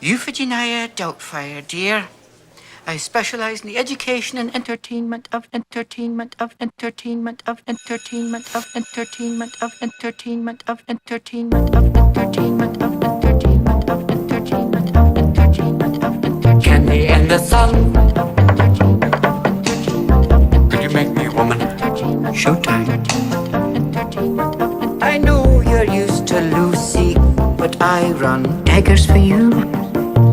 Euphigenia Doubtfire, dear. I specialize in the education and entertainment of entertainment of entertainment of entertainment of entertainment of entertainment of entertainment of entertainment of entertainment of entertainment of entertainment of entertainment. Candy and the sun. Could you make me a woman? Showtime. I know you're used to Lucy, but I run daggers for you,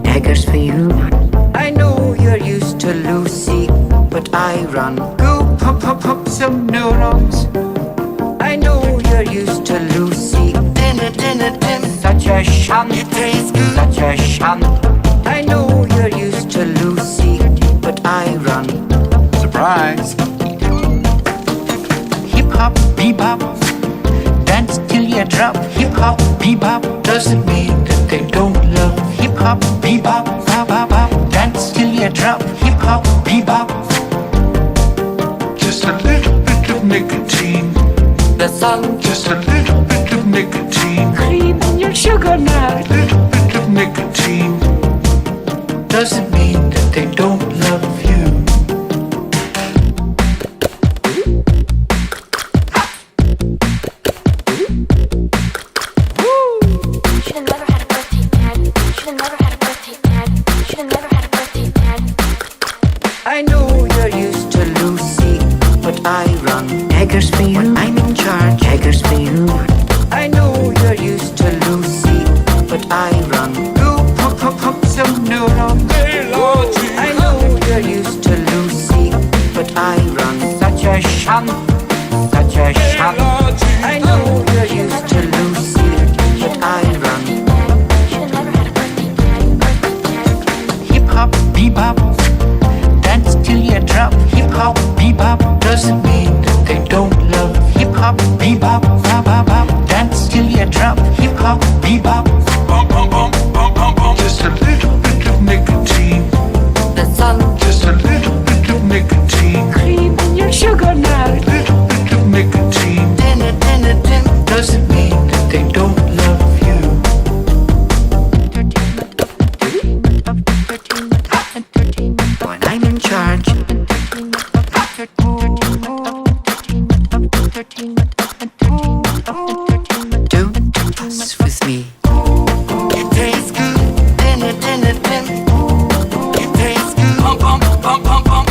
daggers for you. I know you're used to Lucy, but I run go pop pop pop some neurons. I know you're used to Lucy, such a shunt, it tastes good, such a shunt. I know you're used to Lucy, but I run. Surprise! Hip hop, bebop, dance till you drop. Hip hop, bebop doesn't mean that they don't love. Hip hop, bebop, bop bop bop, dance till you drop. Hip hop, bebop. Just a little bit of nicotine. The sun. Just a little bit of nicotine. Cream in your sugar now. A little bit of nicotine doesn't mean that they don't love you. I know you're used to Lucy, but I run daggers for you. When I'm in charge, daggers for you. I know you're used to Lucy, but I run. Go pop pop pop some neurons. I know you're used to Lucy, but I run. Such a shunt, such a shunt. I know you're used to Lucy, but I run. Hip hop, bebop, dance till you drop. Hip hop, bebop doesn't mean that they don't love. Hip hop, bebop, bop bop bop, dance till you drop. Hip hop, bebop. Bum bum bum bum bum bum. Just a little bit of nicotine. The sun. Just a little bit of nicotine. Cream in your sugar now. A little bit of nicotine. Doesn't mean that they don't love you. When I'm in charge. Don't fuss with me. It tastes good. It tastes good. Pump pump pump pump pump.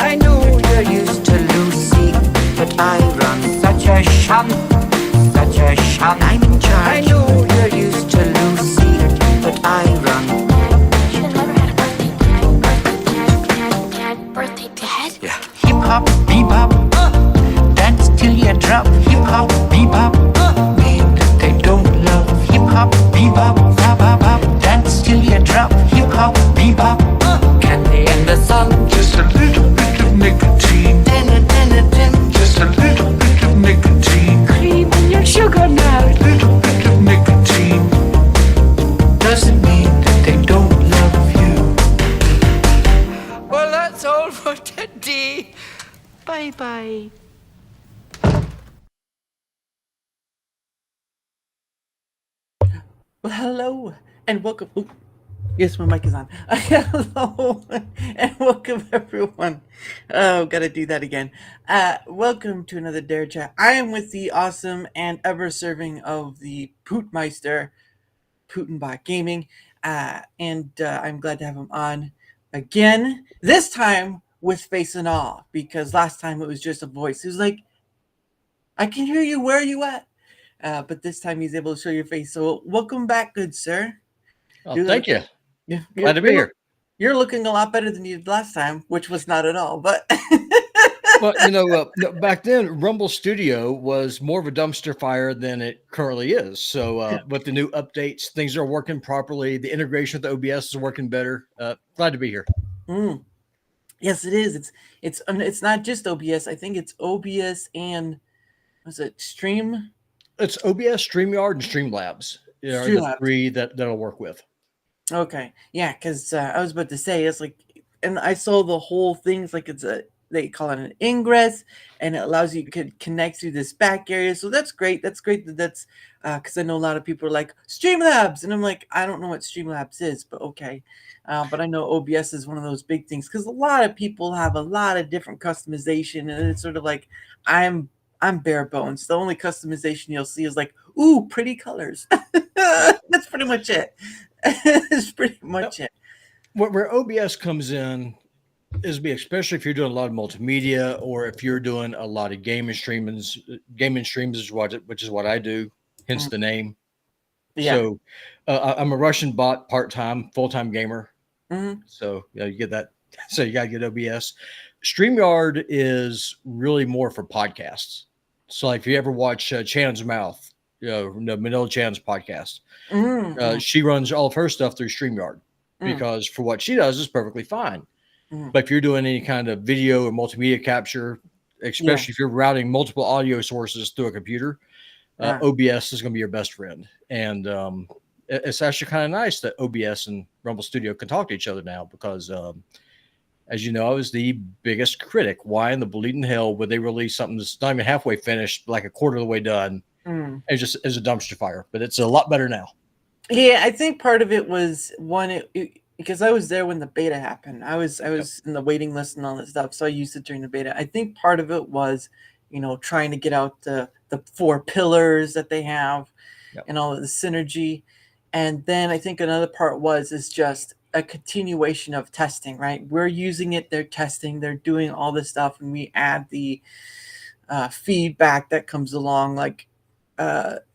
I know you're used to Lucy, but I run. Such a shunt, such a shunt. I'm in charge. I know you're used to Lucy, but I run. Yeah. Hip hop, bebop, dance till you drop. Hip hop, bebop, mean that they don't love. Hip hop, bebop, bop bop bop, dance till you drop. Hip hop, bebop, candy in the sun. Just a little bit of nicotine. Just a little bit of nicotine. Cream in your sugar now. A little bit of nicotine doesn't mean that they don't love you. Well, that's all for today. Bye bye. Well, hello and welcome. Ooh, yes, my mic is on. Hello and welcome, everyone. Oh, gotta do that again. Welcome to another Darachat. I am with the awesome and ever serving of the Pootmeister, PutinBotGaming, and I'm glad to have him on again. This time with face and all, because last time it was just a voice. It was like, I can hear you. Where are you at? But this time he's able to show your face. So welcome back, good sir. Oh, thank you. You're, Glad to be here. You're looking a lot better than you did last time, which was not at all. But Well, back then Rumble Studio was more of a dumpster fire than it currently is. So with the new updates, things are working properly. The integration with the OBS is working better. Glad to be here. Yes, it is. It's not just OBS. I think it's OBS and was it Stream? It's OBS, StreamYard, and Streamlabs. Are the three that'll work with. Okay, yeah, because I was about to say it's like, and I saw the whole thing's like it's a they call it an ingress, and it allows you to connect through this back area. So that's great. That's great. That's because I know a lot of people are like Streamlabs, and I'm like, I don't know what Streamlabs is, but okay. But I know OBS is one of those big things because a lot of people have a lot of different customization, and it's sort of like I'm bare bones. The only customization you'll see is like, ooh, pretty colors. That's pretty much it. That's pretty much it. Where OBS comes in is especially if you're doing a lot of multimedia or if you're doing a lot of gaming streams is which is what I do, hence the name. Yeah. So I'm a Russian bot, part-time, full-time gamer. So you get that. So you got to get OBS. StreamYard is really more for podcasts. So like if you ever watch Chan's Mouth, Manila Chan's podcast, she runs all of her stuff through StreamYard because for what she does is perfectly fine. But if you're doing any kind of video or multimedia capture, especially if you're routing multiple audio sources through a computer, OBS is going to be your best friend. And it's actually kind of nice that OBS and Rumble Studio can talk to each other now because, as you know, I was the biggest critic. Why in the bleeding hell would they release something that's not even halfway finished, like a quarter of the way done, and just as a dumpster fire? But it's a lot better now. Yeah, I think part of it was one, because I was there when the beta happened. I was in the waiting list and all that stuff, so I used it during the beta. I think part of it was, trying to get out the 4 pillars that they have and all of the synergy. And then I think another part is just a continuation of testing, right? We're using it, they're testing, they're doing all this stuff, and we add the feedback that comes along, like,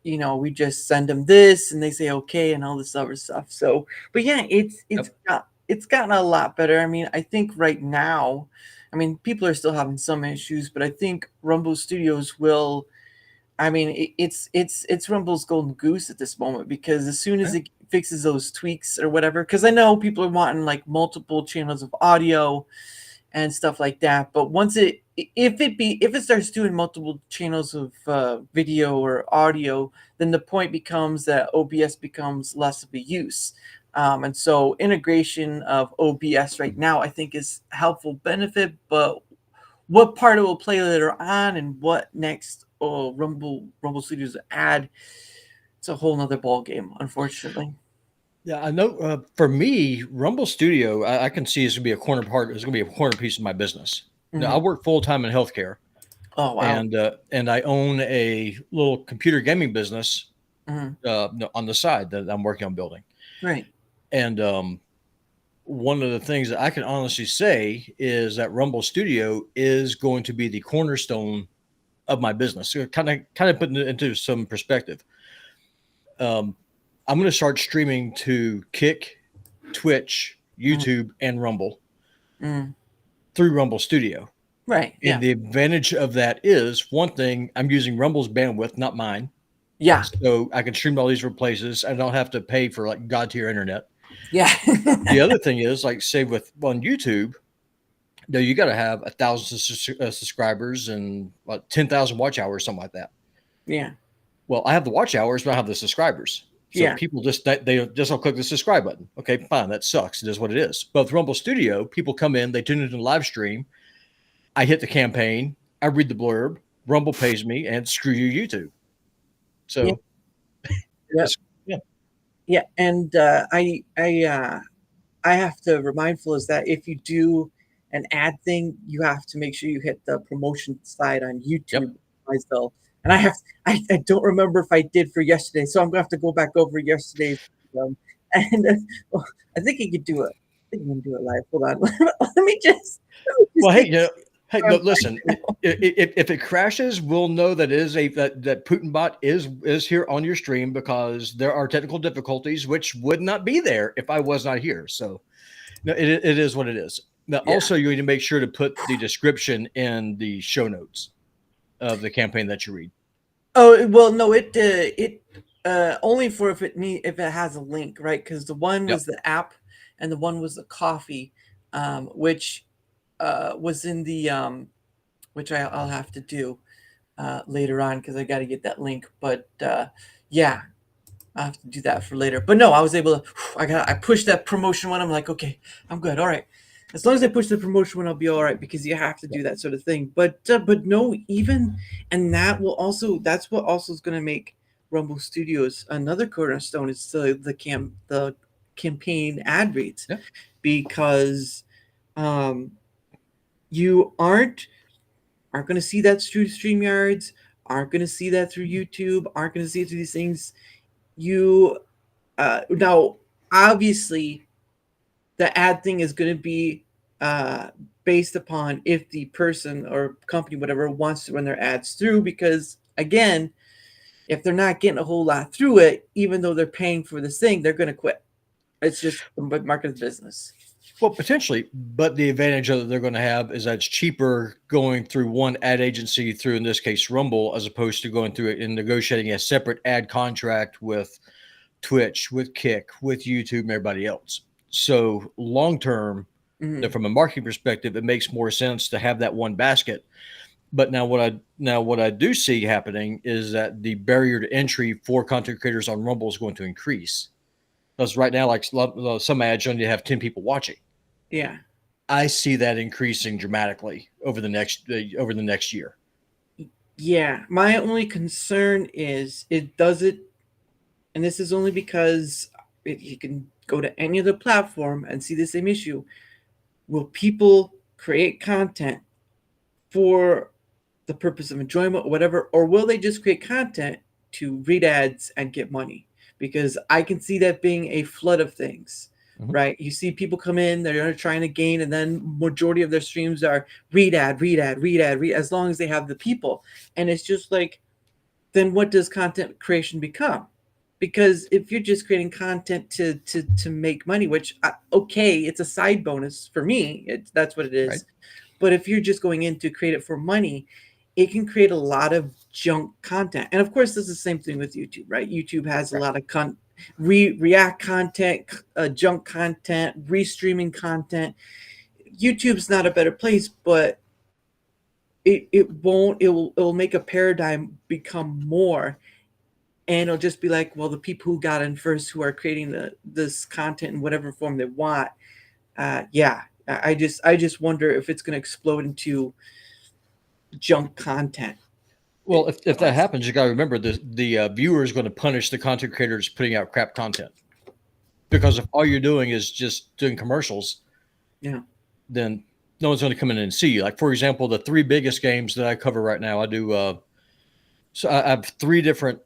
we just send them this and they say okay and all this other stuff. So, but yeah, it's gotten a lot better. I mean, I think right now, people are still having some issues, but I think Rumble Studios will. It's Rumble's golden goose at this moment because as soon as it fixes those tweaks or whatever, because I know people are wanting like multiple channels of audio and stuff like that, but once if it starts doing multiple channels of video or audio, then the point becomes that OBS becomes less of a use. And so integration of OBS right now, I think, is helpful benefit, but what part it will play later on and what next Rumble Studios add, it's a whole nother ball game, unfortunately. Yeah, I know. For me, Rumble Studio, I can see it's going to be a corner part. It's going to be a corner piece of my business. Now, I work full time in healthcare. Oh wow! And I own a little computer gaming business on the side that I'm working on building. Right. And one of the things that I can honestly say is that Rumble Studio is going to be the cornerstone of my business. So kind of putting it into some perspective. I'm going to start streaming to Kick, Twitch, YouTube, and Rumble through Rumble Studio. Right. Yeah. And the advantage of that is, one thing, I'm using Rumble's bandwidth, not mine. Yeah. So I can stream to all these different places. I don't have to pay for like God tier internet. Yeah. The other thing is, like, say on YouTube, you got to have 1,000 subscribers and 10,000 watch hours, something like that. Yeah. Well, I have the watch hours, but I have the subscribers. So people they just don't click the subscribe button. Okay, fine. That sucks. It is what it is. But with Rumble Studio, people come in, they tune into the live stream. I hit the campaign. I read the blurb. Rumble pays me, and screw you, YouTube. So, yeah. And I have to remind fellas that if you do an ad thing, you have to make sure you hit the promotion side on YouTube. Yep. And I don't remember if I did for yesterday, so I'm gonna have to go back over yesterday. I think you could do it. I think you can do it live. Hold on, let me just. Well, hey, no, listen. If it crashes, we'll know that that PutinBot is here on your stream because there are technical difficulties which would not be there if I was not here. So, no, it is what it is. Now, also, you need to make sure to put the description in the show notes of the campaign that you read. Oh well, no, it only for if it has a link, right? Because the one was the app, and the one was the coffee, which was in the which I'll have to do later on because I got to get that link. But yeah, I have to do that for later. But no, I was able to. I pushed that promotion one. I'm like, okay, I'm good. All right. as long as I push the promotion one, I'll be all right, because you have to do that sort of thing. But no, even, and that will also, that's what also is going to make Rumble Studios another cornerstone, is the campaign ad reads, Yeah. because you aren't going to see that through StreamYards, aren't going to see that through YouTube, aren't going to see it through these things. You now, obviously, the ad thing is going to be based upon if the person or company, whatever, wants to run their ads through, because again, if they're not getting a whole lot through it, even though they're paying for this thing, they're going to quit. It's just the market's business. Well, potentially, but the advantage that they're going to have is that it's cheaper going through one ad agency, through, in this case, Rumble, as opposed to going through it and negotiating a separate ad contract with Twitch, with Kick, with YouTube, and everybody else. So long term, from a marketing perspective, it makes more sense to have that one basket. But now what I do see happening is that the barrier to entry for content creators on Rumble is going to increase. Because right now, like some ads only have 10 people watching. Yeah, I see that increasing dramatically over the next year. Yeah, my only concern is it does it, and this is only because you can go to any other platform and see the same issue. Will people create content for the purpose of enjoyment or whatever, or will they just create content to read ads and get money? Because I can see that being a flood of things. Right, you see people come in, they're trying to gain, and then majority of their streams are read ad, as long as they have the people. And it's just like, then what does content creation become? Because if you're just creating content to make money, which okay, it's a side bonus for me, that's what it is. Right. But if you're just going in to create it for money, it can create a lot of junk content. And of course, this is the same thing with YouTube, right? YouTube has a lot of react content, junk content, restreaming content. YouTube's not a better place, but it will make a paradigm become more, and it'll just be like, well, the people who got in first, who are creating this content in whatever form they want. I just wonder if it's going to explode into junk content. Well, if that happens, you got to remember the viewer is going to punish the content creators putting out crap content, because if all you're doing is just doing commercials, then no one's going to come in and see you. Like, for example, the 3 biggest games that I cover right now, I do. So I have 3 different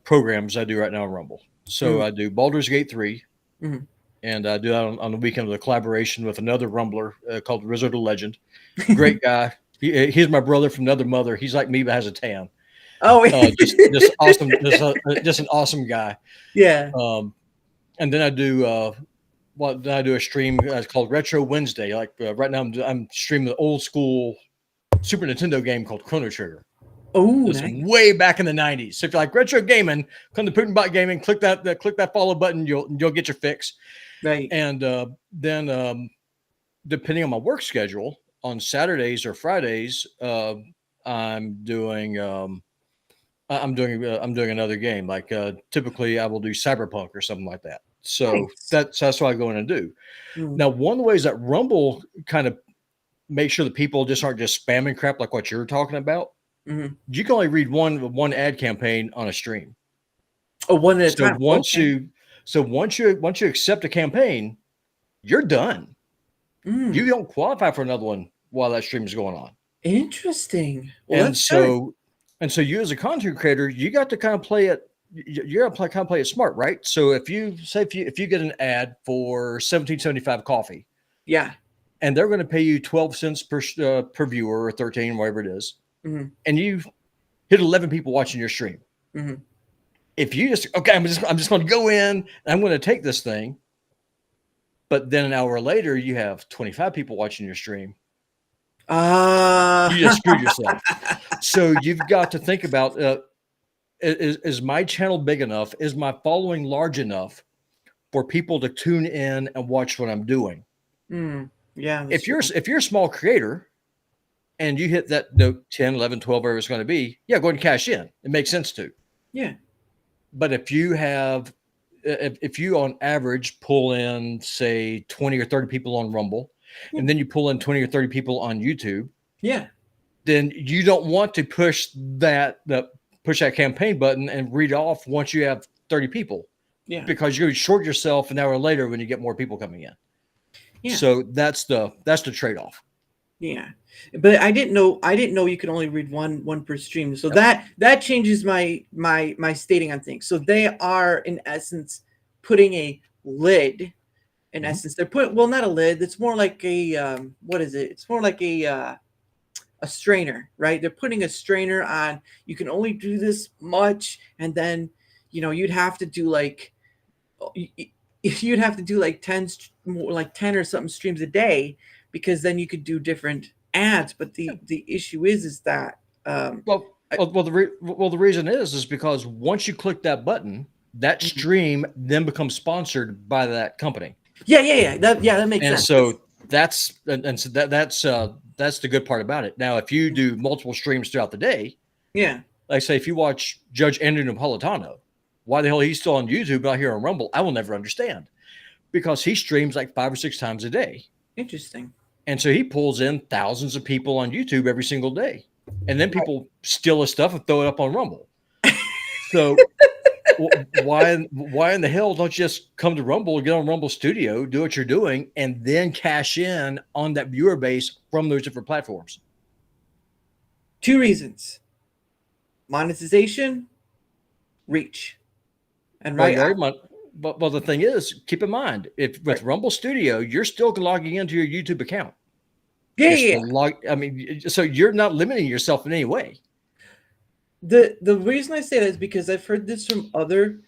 programs I do right now on Rumble. So I do Baldur's Gate 3, and I do that on the weekend with a collaboration with another Rumbler called Wizard of Legend. Great guy. He's my brother from another mother. He's like me, but has a tan. Oh, just awesome. Just an awesome guy. Yeah. And then I do a stream called Retro Wednesday. Like right now, I'm streaming the old school Super Nintendo game called Chrono Trigger. Oh, it's nice. Way back in the 90s. So if you like retro gaming, come to PutinBotGaming. Click that follow button. You'll get your fix. Right. And then depending on my work schedule, on Saturdays or Fridays, I'm doing another game. Like typically, I will do Cyberpunk or something like that. So that's what I go in and do. Now, one of the ways that Rumble kind of makes sure that people just aren't just spamming crap like what you're talking about. You can only read one ad campaign on a stream. Oh, one at a time. Once you accept a campaign, you're done. You don't qualify for another one while that stream is going on. Interesting. Well, and so you as a content creator, you got to kind of play it. You got to play it smart, right? So if you get an ad for $17.75 coffee, and they're going to pay you 12 cents per viewer, or 13, whatever it is, and you hit 11 people watching your stream. If you I'm just going to go in and I'm going to take this thing, but then an hour later you have 25 people watching your stream. You just screwed yourself. So you've got to think about, is my channel big enough? Is my following large enough for people to tune in and watch what I'm doing? Yeah. If you're a small creator and you hit that 10, 11, 12, whatever it's going to be, go ahead and cash in. It makes sense to. Yeah. But if you on average pull in, say, 20 or 30 people on Rumble, and then you pull in 20 or 30 people on YouTube, Yeah. then you don't want to push that campaign button and read off once you have 30 people. Yeah. Because you're going to short yourself an hour later when you get more people coming in. Yeah. So that's the trade-off. Yeah. But I didn't know you could only read one per stream. So that changes my stating on things. So they are in essence putting a lid. In essence, they're not a lid. It's more like a what is it? It's more like a strainer, right? They're putting a strainer on. You can only do this much, and then you'd have to do like 10 or something streams a day, because then you could do different ads. But the issue is that the reason is because once you click that button, that stream then becomes sponsored by that company. Yeah. That makes sense. So that's the good part about it. Now, if you do multiple streams throughout the day, like say if you watch Judge Andrew Napolitano, why the hell he's still on YouTube, not here on Rumble, I will never understand, because he streams like 5 or 6 times a day. Interesting. And so he pulls in thousands of people on YouTube every single day, and then people steal his stuff and throw it up on Rumble. So why in the hell don't you just come to Rumble, get on Rumble Studio, do what you're doing, and then cash in on that viewer base from those different platforms? 2 reasons: monetization, reach. And but the thing is, keep in mind, if with Rumble Studio, you're still logging into your YouTube account. So you're not limiting yourself in any way. The reason I say that is because I've heard this from other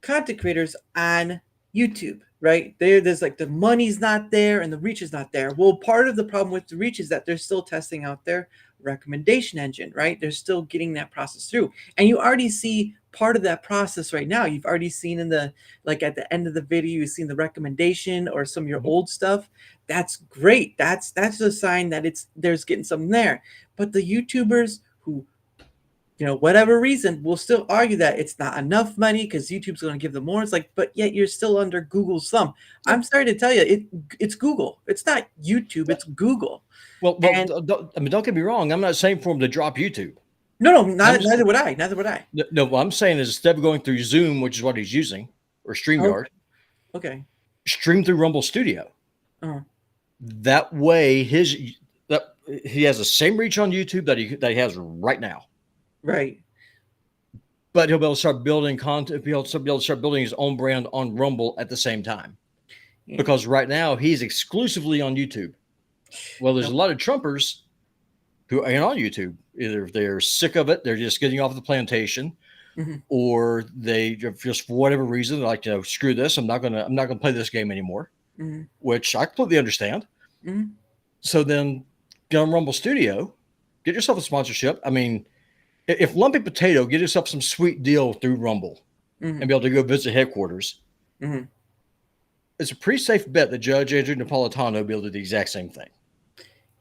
content creators on YouTube, right? There's like the money's not there and the reach is not there. Well, part of the problem with the reach is that they're still testing out their recommendation engine, right? They're still getting that process through. And you already see part of that process right now. You've already seen at the end of the video, you've seen the recommendation or some of your old stuff. That's great. That's a sign that there's getting something there. But the YouTubers who, whatever reason, will still argue that it's not enough money because YouTube's going to give them more. It's like, but yet you're still under Google's thumb. I'm sorry to tell you, it's Google. It's not YouTube. It's Google. Well, don't get me wrong. I'm not saying for them to drop YouTube. No, neither would I. No, what I'm saying is instead of going through Zoom, which is what he's using, or StreamYard, okay, stream through Rumble Studio. That way, he has the same reach on YouTube that he has right now. Right. But he'll be able to start building content. He'll be able to start building his own brand on Rumble at the same time. Yeah. Because right now he's exclusively on YouTube. Well, there's a lot of Trumpers who ain't on YouTube. Either they're sick of it, they're just getting off the plantation, or they just for whatever reason they're like, screw this. I'm not gonna play this game anymore. Which I completely understand. So then get on Rumble Studio, get yourself a sponsorship. I mean, if Lumpy Potato, get yourself some sweet deal through Rumble and be able to go visit headquarters. It's a pretty safe bet that Judge Andrew Napolitano will be able to do the exact same thing.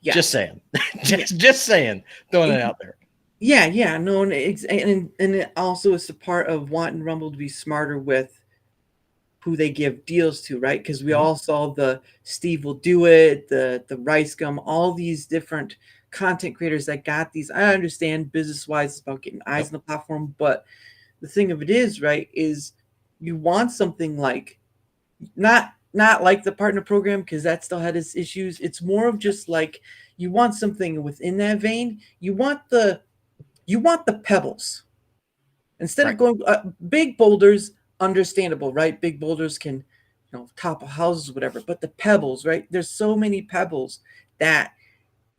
Yeah. Just saying. just saying. Throwing it out there. Yeah. No, and it also is a part of wanting Rumble to be smarter with who they give deals to, right? Because we all saw the Steve Will Do It, the Rice Gum, all these different content creators that got these. I understand business-wise it's about getting eyes on the platform, but the thing of it is, right, is you want something like not like the partner program, because that still had its issues. It's more of just like you want something within that vein. You want the pebbles instead of going big boulders. Understandable, right? Big boulders can, topple houses, whatever. But the pebbles, right? There's so many pebbles that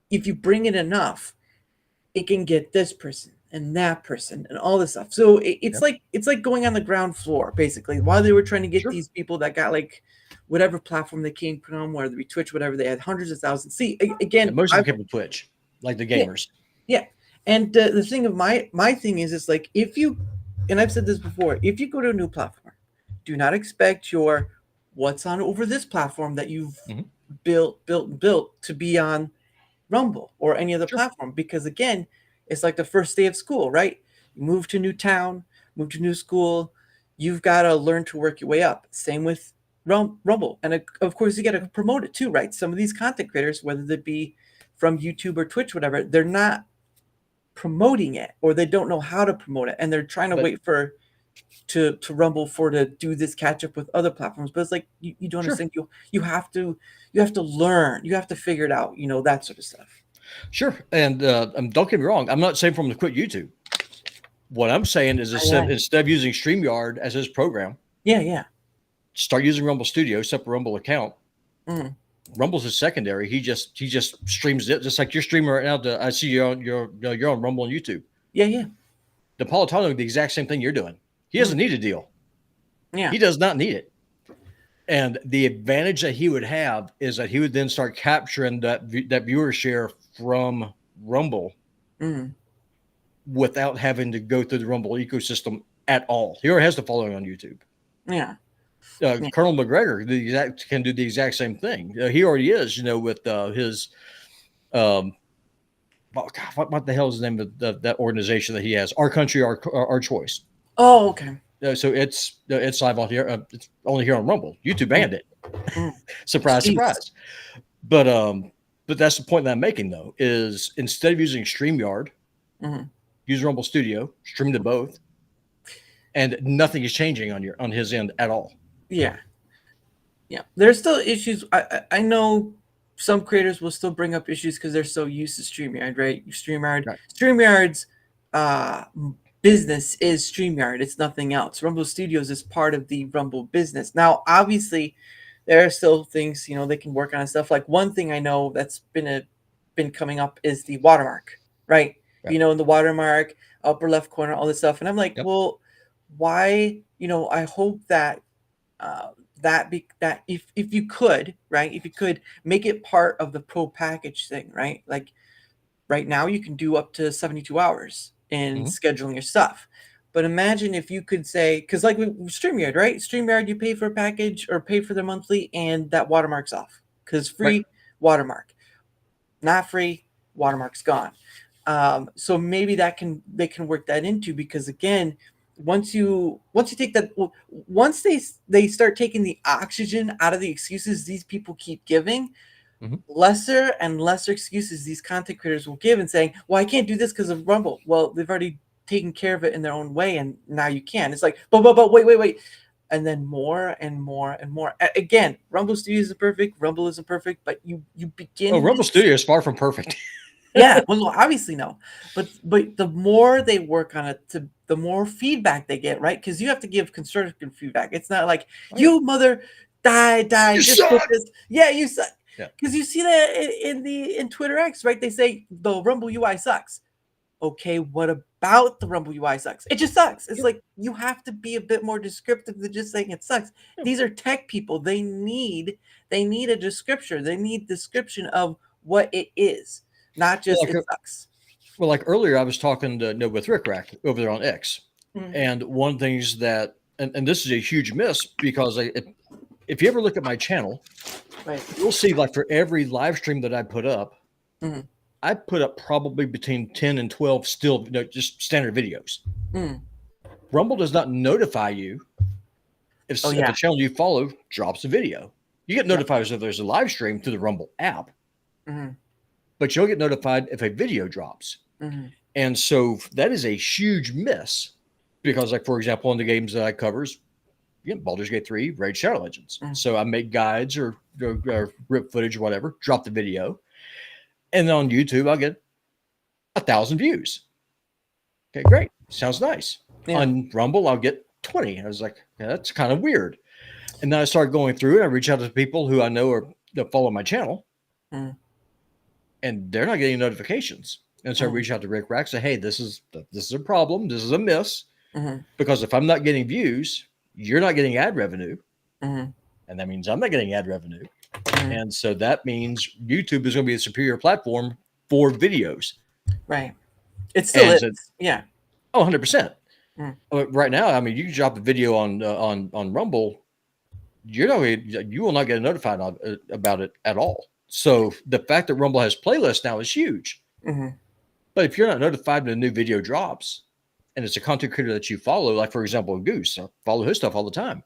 if you bring it enough, it can get this person and that person and all this stuff. So it's like going on the ground floor, basically. While they were trying to get these people that got like whatever platform they came from, whether it be Twitch, whatever, they had hundreds of thousands. See, again, most of them came from Twitch, like the gamers. Yeah. And the thing of my thing is, it's like if you, and I've said this before, if you go to a new platform, do not expect your what's on over this platform that you've built to be on Rumble or any other platform, because again, it's like the first day of school, right? You move to a new town, move to a new school, you've got to learn to work your way up. Same with Rumble, and of course you got to promote it too, right? Some of these content creators, whether they be from YouTube or Twitch, whatever, they're not promoting it, or they don't know how to promote it, and they're trying to But- wait for to Rumble for to do this catch up with other platforms. But it's like you don't Sure. understand. You have to learn. You have to figure it out. That sort of stuff. Sure. And don't get me wrong. I'm not saying for him to quit YouTube. What I'm saying is instead of using StreamYard as his program, Yeah. start using Rumble Studio, set up a Rumble account. Mhm. Rumble's his secondary. He just streams it, just like you're streaming right now. I see you're on Rumble and YouTube. Yeah. Napolitano did the exact same thing you're doing. He doesn't need a deal. Yeah. He does not need it. And the advantage that he would have is that he would then start capturing that viewer share from Rumble Mhm. without having to go through the Rumble ecosystem at all. He already has the following on YouTube. Yeah. Colonel McGregor can do the exact same thing. He already is, with his what the hell is the name of that organization that he has? Our Country, Our Choice. Oh, okay. So it's live on here. It's only here on Rumble. YouTube banned it. Mm. Surprise, Jeez. surprise. But that's the point that I'm making, though, is instead of using StreamYard, Mhm. use Rumble Studio, stream to both, and nothing is changing on his end at all. Yeah. There's still issues. I know some creators will still bring up issues because they're so used to StreamYard, right? StreamYard's business is StreamYard. It's nothing else. Rumble Studios is part of the Rumble business. Now, obviously, there are still things they can work on and stuff. Like one thing I know that's been coming up is the watermark, right? Right. In the watermark, upper left corner, all this stuff. And I'm like, Yep. well, why? I hope that that if you could, right? If you could make it part of the pro package thing, right? Like right now you can do up to 72 hours in scheduling your stuff. But imagine if you could say, because like with StreamYard, right? StreamYard, you pay for a package or pay for the monthly and that watermark's off. Because free watermark. Not free, watermark's gone. So maybe they can work that into, because again, once you take that, once they start taking the oxygen out of the excuses these people keep giving, lesser and lesser excuses these content creators will give and saying, well, I can't do this because of Rumble. Well, they've already taken care of it in their own way, and now you can. It's like, but wait. And then more and more and more. Again, Rumble Studio isn't perfect. Rumble isn't perfect, but you begin. Oh, Rumble Studio is far from perfect. Yeah, well, obviously no, but the more they work on it, the more feedback they get, right? Because you have to give constructive feedback. It's not like you mother die. You just suck! this. Yeah, you suck. Yeah. Because you see that in Twitter X, right? They say the Rumble UI sucks. Okay, what about the Rumble UI sucks? It just sucks. It's like you have to be a bit more descriptive than just saying it sucks. These are tech people. They need a description. They need description of what it is. Not just it sucks. Well, like earlier, I was talking with Rick Rack over there on X, Mhm. and one of the things that, and this is a huge miss, because if you ever look at my channel, Right. you'll see like for every live stream that I put up, Mhm. I put up probably between 10 and 12 still just standard videos. Mm. Rumble does not notify you if the channel you follow drops a video. You get notified if there's a live stream through the Rumble app. Mhm. But you'll get notified if a video drops. Mhm. And so that is a huge miss, because like, for example, in the games that I covers, Baldur's Gate 3, Raid Shadow Legends. So I make guides or rip footage or whatever, drop the video. And then on YouTube, I'll get 1,000 views. Okay, great. Sounds nice. Yeah. On Rumble, I'll get 20. I was like, that's kind of weird. And then I start going through and I reach out to people who I know that follow my channel. And they're not getting notifications. And so I reach out to Rick Rack, say, hey, this is a problem. This is a miss. Because if I'm not getting views, you're not getting ad revenue. And that means I'm not getting ad revenue. And so that means YouTube is going to be a superior platform for videos. Right. It still is. Yeah. Oh, 100%. Right now, I mean, you can drop a video on Rumble, you will not get notified about it at all. So the fact that Rumble has playlists now is huge. But if you're not notified when a new video drops, and it's a content creator that you follow, like for example, Goose, I follow his stuff all the time.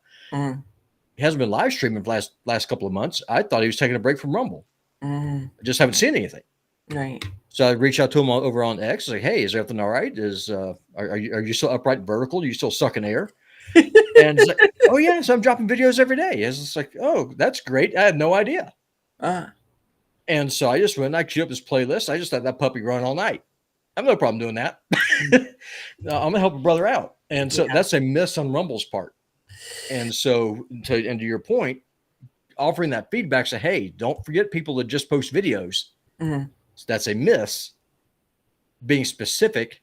he hasn't been live streaming for last couple of months. I thought he was taking a break from Rumble. Mm, I just haven't seen anything. right. So I reached out to him over on X. Like, hey, is everything all right? Are you still upright and vertical? Do you still suck in air? And he's like, oh yeah, so I'm dropping videos every day. It's just like, oh, that's great. I had no idea. And so I just went and I queued up this playlist. I just let that puppy run all night. I have no problem doing that. I'm gonna help a brother out. And so that's a miss on Rumble's part. And so to your point, offering that feedback, say, hey, don't forget people that just post videos. Mm-hmm. So that's a miss. Being specific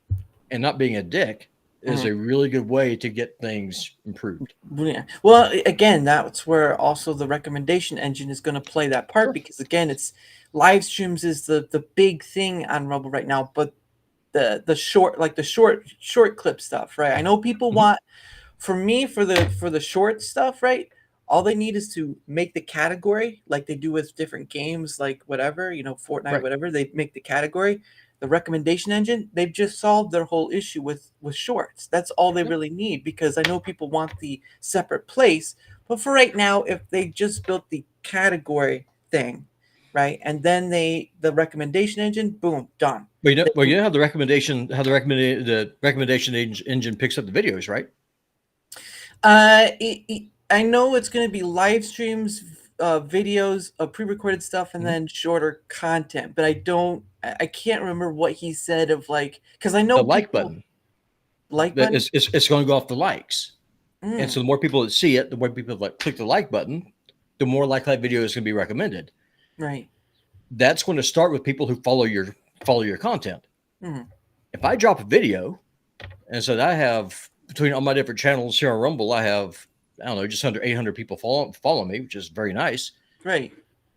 and not being a dick is a really good way to get things improved. Yeah. Well, again, that's where also the recommendation engine is going to play that part, because again, it's live streams is the big thing on Rumble right now, but the short clip stuff, right? I know people want, for me, for the short stuff, right? All they need is to make the category like they do with different games, like whatever, Fortnite, whatever. They make the category. The recommendation engine, they've just solved their whole issue with shorts. That's all they really need, because I know people want the separate place. But for right now, if they just built the category thing, right, and then the recommendation engine, boom, done. Well, you know how the recommendation engine picks up the videos, right? I know it's going to be live streams, videos of pre-recorded stuff, and then shorter content. But I can't remember what he said of because I know the like button. Like button? It's going to go off the likes. And so the more people that see it, the more people that click the like button, the more likely that video is going to be recommended. Right. That's going to start with people who follow your content. If I drop a video, and so I have, between all my different channels here on Rumble, I have, I don't know, just under 800 people follow me, which is very nice. Right.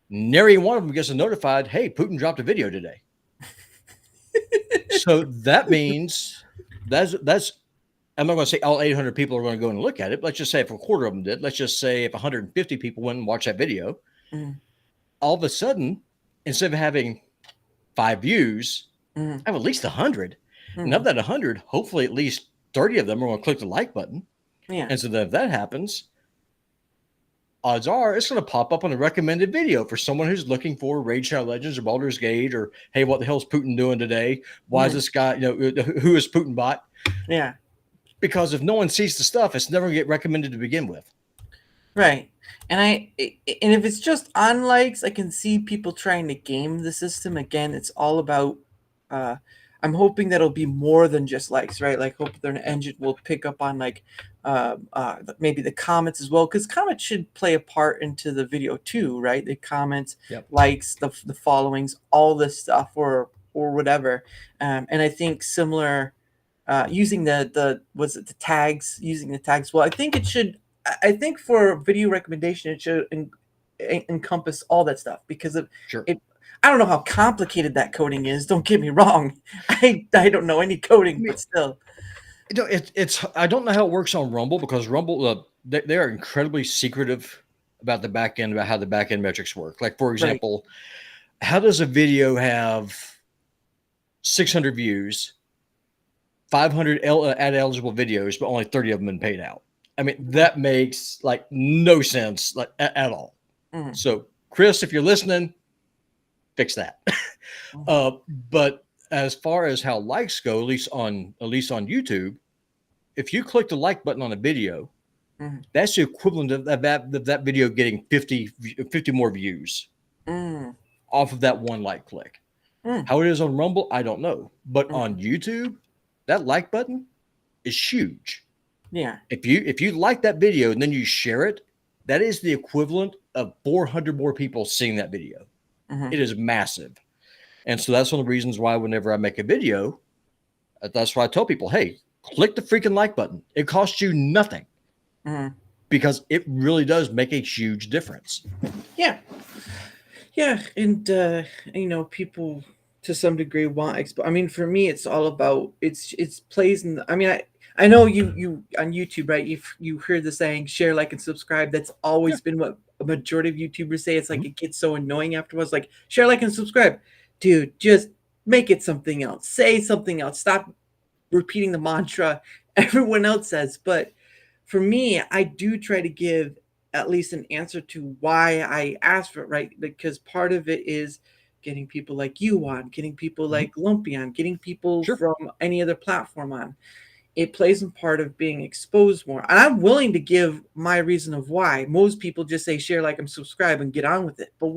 Nary one of them gets notified, hey, Putin dropped a video today. So that means that's I'm not going to say all 800 people are going to go and look at it. But let's just say if a quarter of them did. Let's just say if 150 people went and watched that video, all of a sudden, instead of having 5 views, I have at least 100. And of that 100, hopefully at least 30 of them are going to click the like button. Yeah. And so then if that happens, odds are it's going to pop up on a recommended video for someone who's looking for Raid Shadow Legends or Baldur's Gate, or, hey, what the hell is Putin doing today? Why is this guy, who is PutinBot? Yeah. Because if no one sees the stuff, it's never going to get recommended to begin with. Right. And if it's just on likes, I can see people trying to game the system. Again, it's all about, I'm hoping that it'll be more than just likes, right? Like, hope their engine will pick up on maybe the comments as well, because comments should play a part into the video too, right? The comments, likes, the followings, all this stuff, or whatever. And I think similar, using the tags, using the tags. Well, I think it should. I think for video recommendation, it should encompass all that stuff, because it. I don't know how complicated that coding is. Don't get me wrong. I don't know any coding, but still. It's I don't know how it works on Rumble, because Rumble they are incredibly secretive about the back end, about how the back end metrics work. Like, for example, how does a video have 600 views, 500 ad eligible videos, but only 30 of them been paid out? I mean, that makes no sense at all. So, Chris, if you're listening, fix that. But as far as how likes go, at least on YouTube, if you click the like button on a video, that's the equivalent of that video getting 50 more views off of that one like click. How it is on Rumble, I don't know. But on YouTube, that like button is huge. Yeah. If you like that video and then you share it, that is the equivalent of 400 more people seeing that video. It is massive. And so that's one of the reasons why whenever I make a video, that's why I tell people, hey, click the freaking like button. It costs you nothing, because it really does make a huge difference. Yeah. Yeah. And, people to some degree want, I mean, for me, it's all about, it's plays in I know you on YouTube, right? If you heard the saying, share, like, and subscribe, that's always been what a majority of YouTubers say. It's like it gets so annoying afterwards. Like, share, like, and subscribe. Dude, just make it something else. Say something else. Stop repeating the mantra everyone else says. But for me, I do try to give at least an answer to why I asked for it, right? Because part of it is getting people like you on, getting people like Lumpy on, getting people Sure. from any other platform on. It plays a part of being exposed more. And I'm willing to give my reason of why. Most people just say share, like, and subscribe and get on with it. But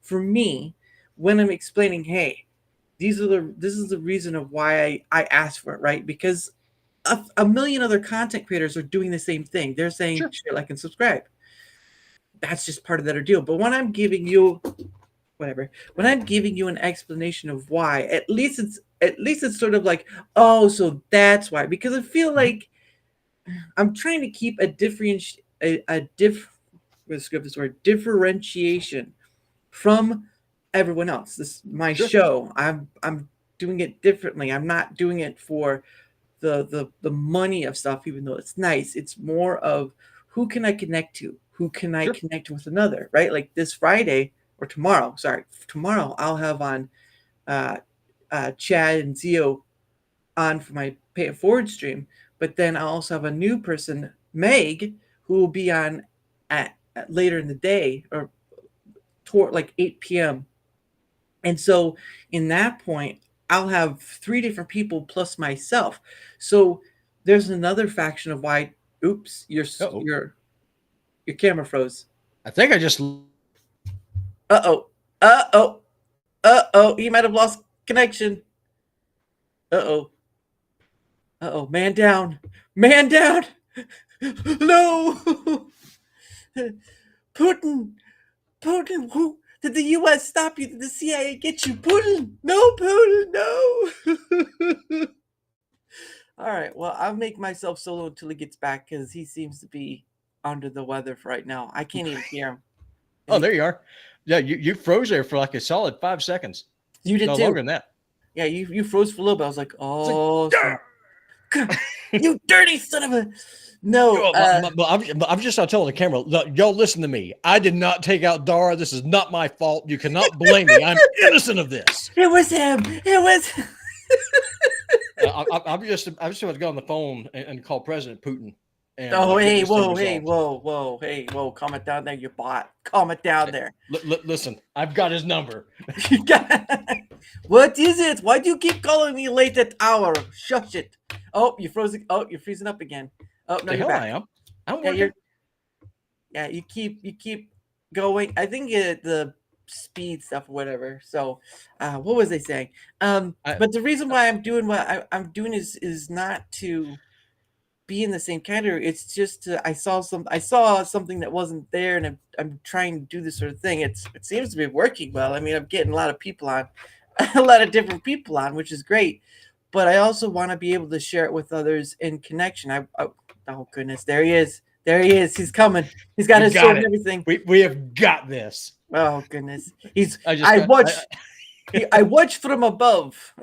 for me, when I'm explaining, hey, this is the reason of why I asked for it, right? Because a million other content creators are doing the same thing. They're saying Sure. share, like, and subscribe. That's just part of that deal. But when I'm giving you when I'm giving you an explanation of why, at least it's sort of like, oh, so that's why. Because I feel like I'm trying to keep differentiation from everyone else. This my Sure. show. I'm doing it differently. I'm not doing it for the money of stuff, even though it's nice. It's more of who can I connect to? Who can I Sure. connect with another, right? Like this Friday or tomorrow, I'll have on Chad and Zio on for my Pay It Forward stream, but then I'll also have a new person, Meg, who will be on at later in the day or toward like 8 p.m. And so in that point, I'll have 3 different people plus myself. So there's another faction of why. Oops, your camera froze. I think I just. Uh-oh. You might have lost connection. Uh-oh. Man down. No. Putin, who did the U.S. stop you? Did the CIA get you? Putin, no. All right, well, I'll make myself solo until he gets back because he seems to be under the weather for right now. I can't even hear him. Oh, there you are. Yeah, you froze there for like a solid 5 seconds. You did no too. longer than that. Yeah, you froze for a little bit. I was like, oh, you dirty son of a. No, I'm just not telling the camera. Look, y'all listen to me. I did not take out Dara. This is not my fault. You cannot blame me. I'm innocent of this. It was him. It was. I'm just about to go on the phone and call President Putin. And, hey, whoa, calm it down there, you bot. Calm it down there. Listen, I've got his number. What is it? Why do you keep calling me late at hour? Shush it. Oh, you're frozen. Oh, you're freezing up again. Oh, no, you're back. I am. I'm working. You keep going. I think the speed stuff or whatever. So, what was I saying? But the reason why I'm doing what I'm doing is not to be in the same category. It's just I saw something that wasn't there, and I'm trying to do this sort of thing. It seems to be working well. I mean, I'm getting a lot of people on, a lot of different people on, which is great. But I also want to be able to share it with others in connection. Oh goodness, there he is. He's coming. He's got his sword and everything. We have got this. Oh goodness, I watched from above.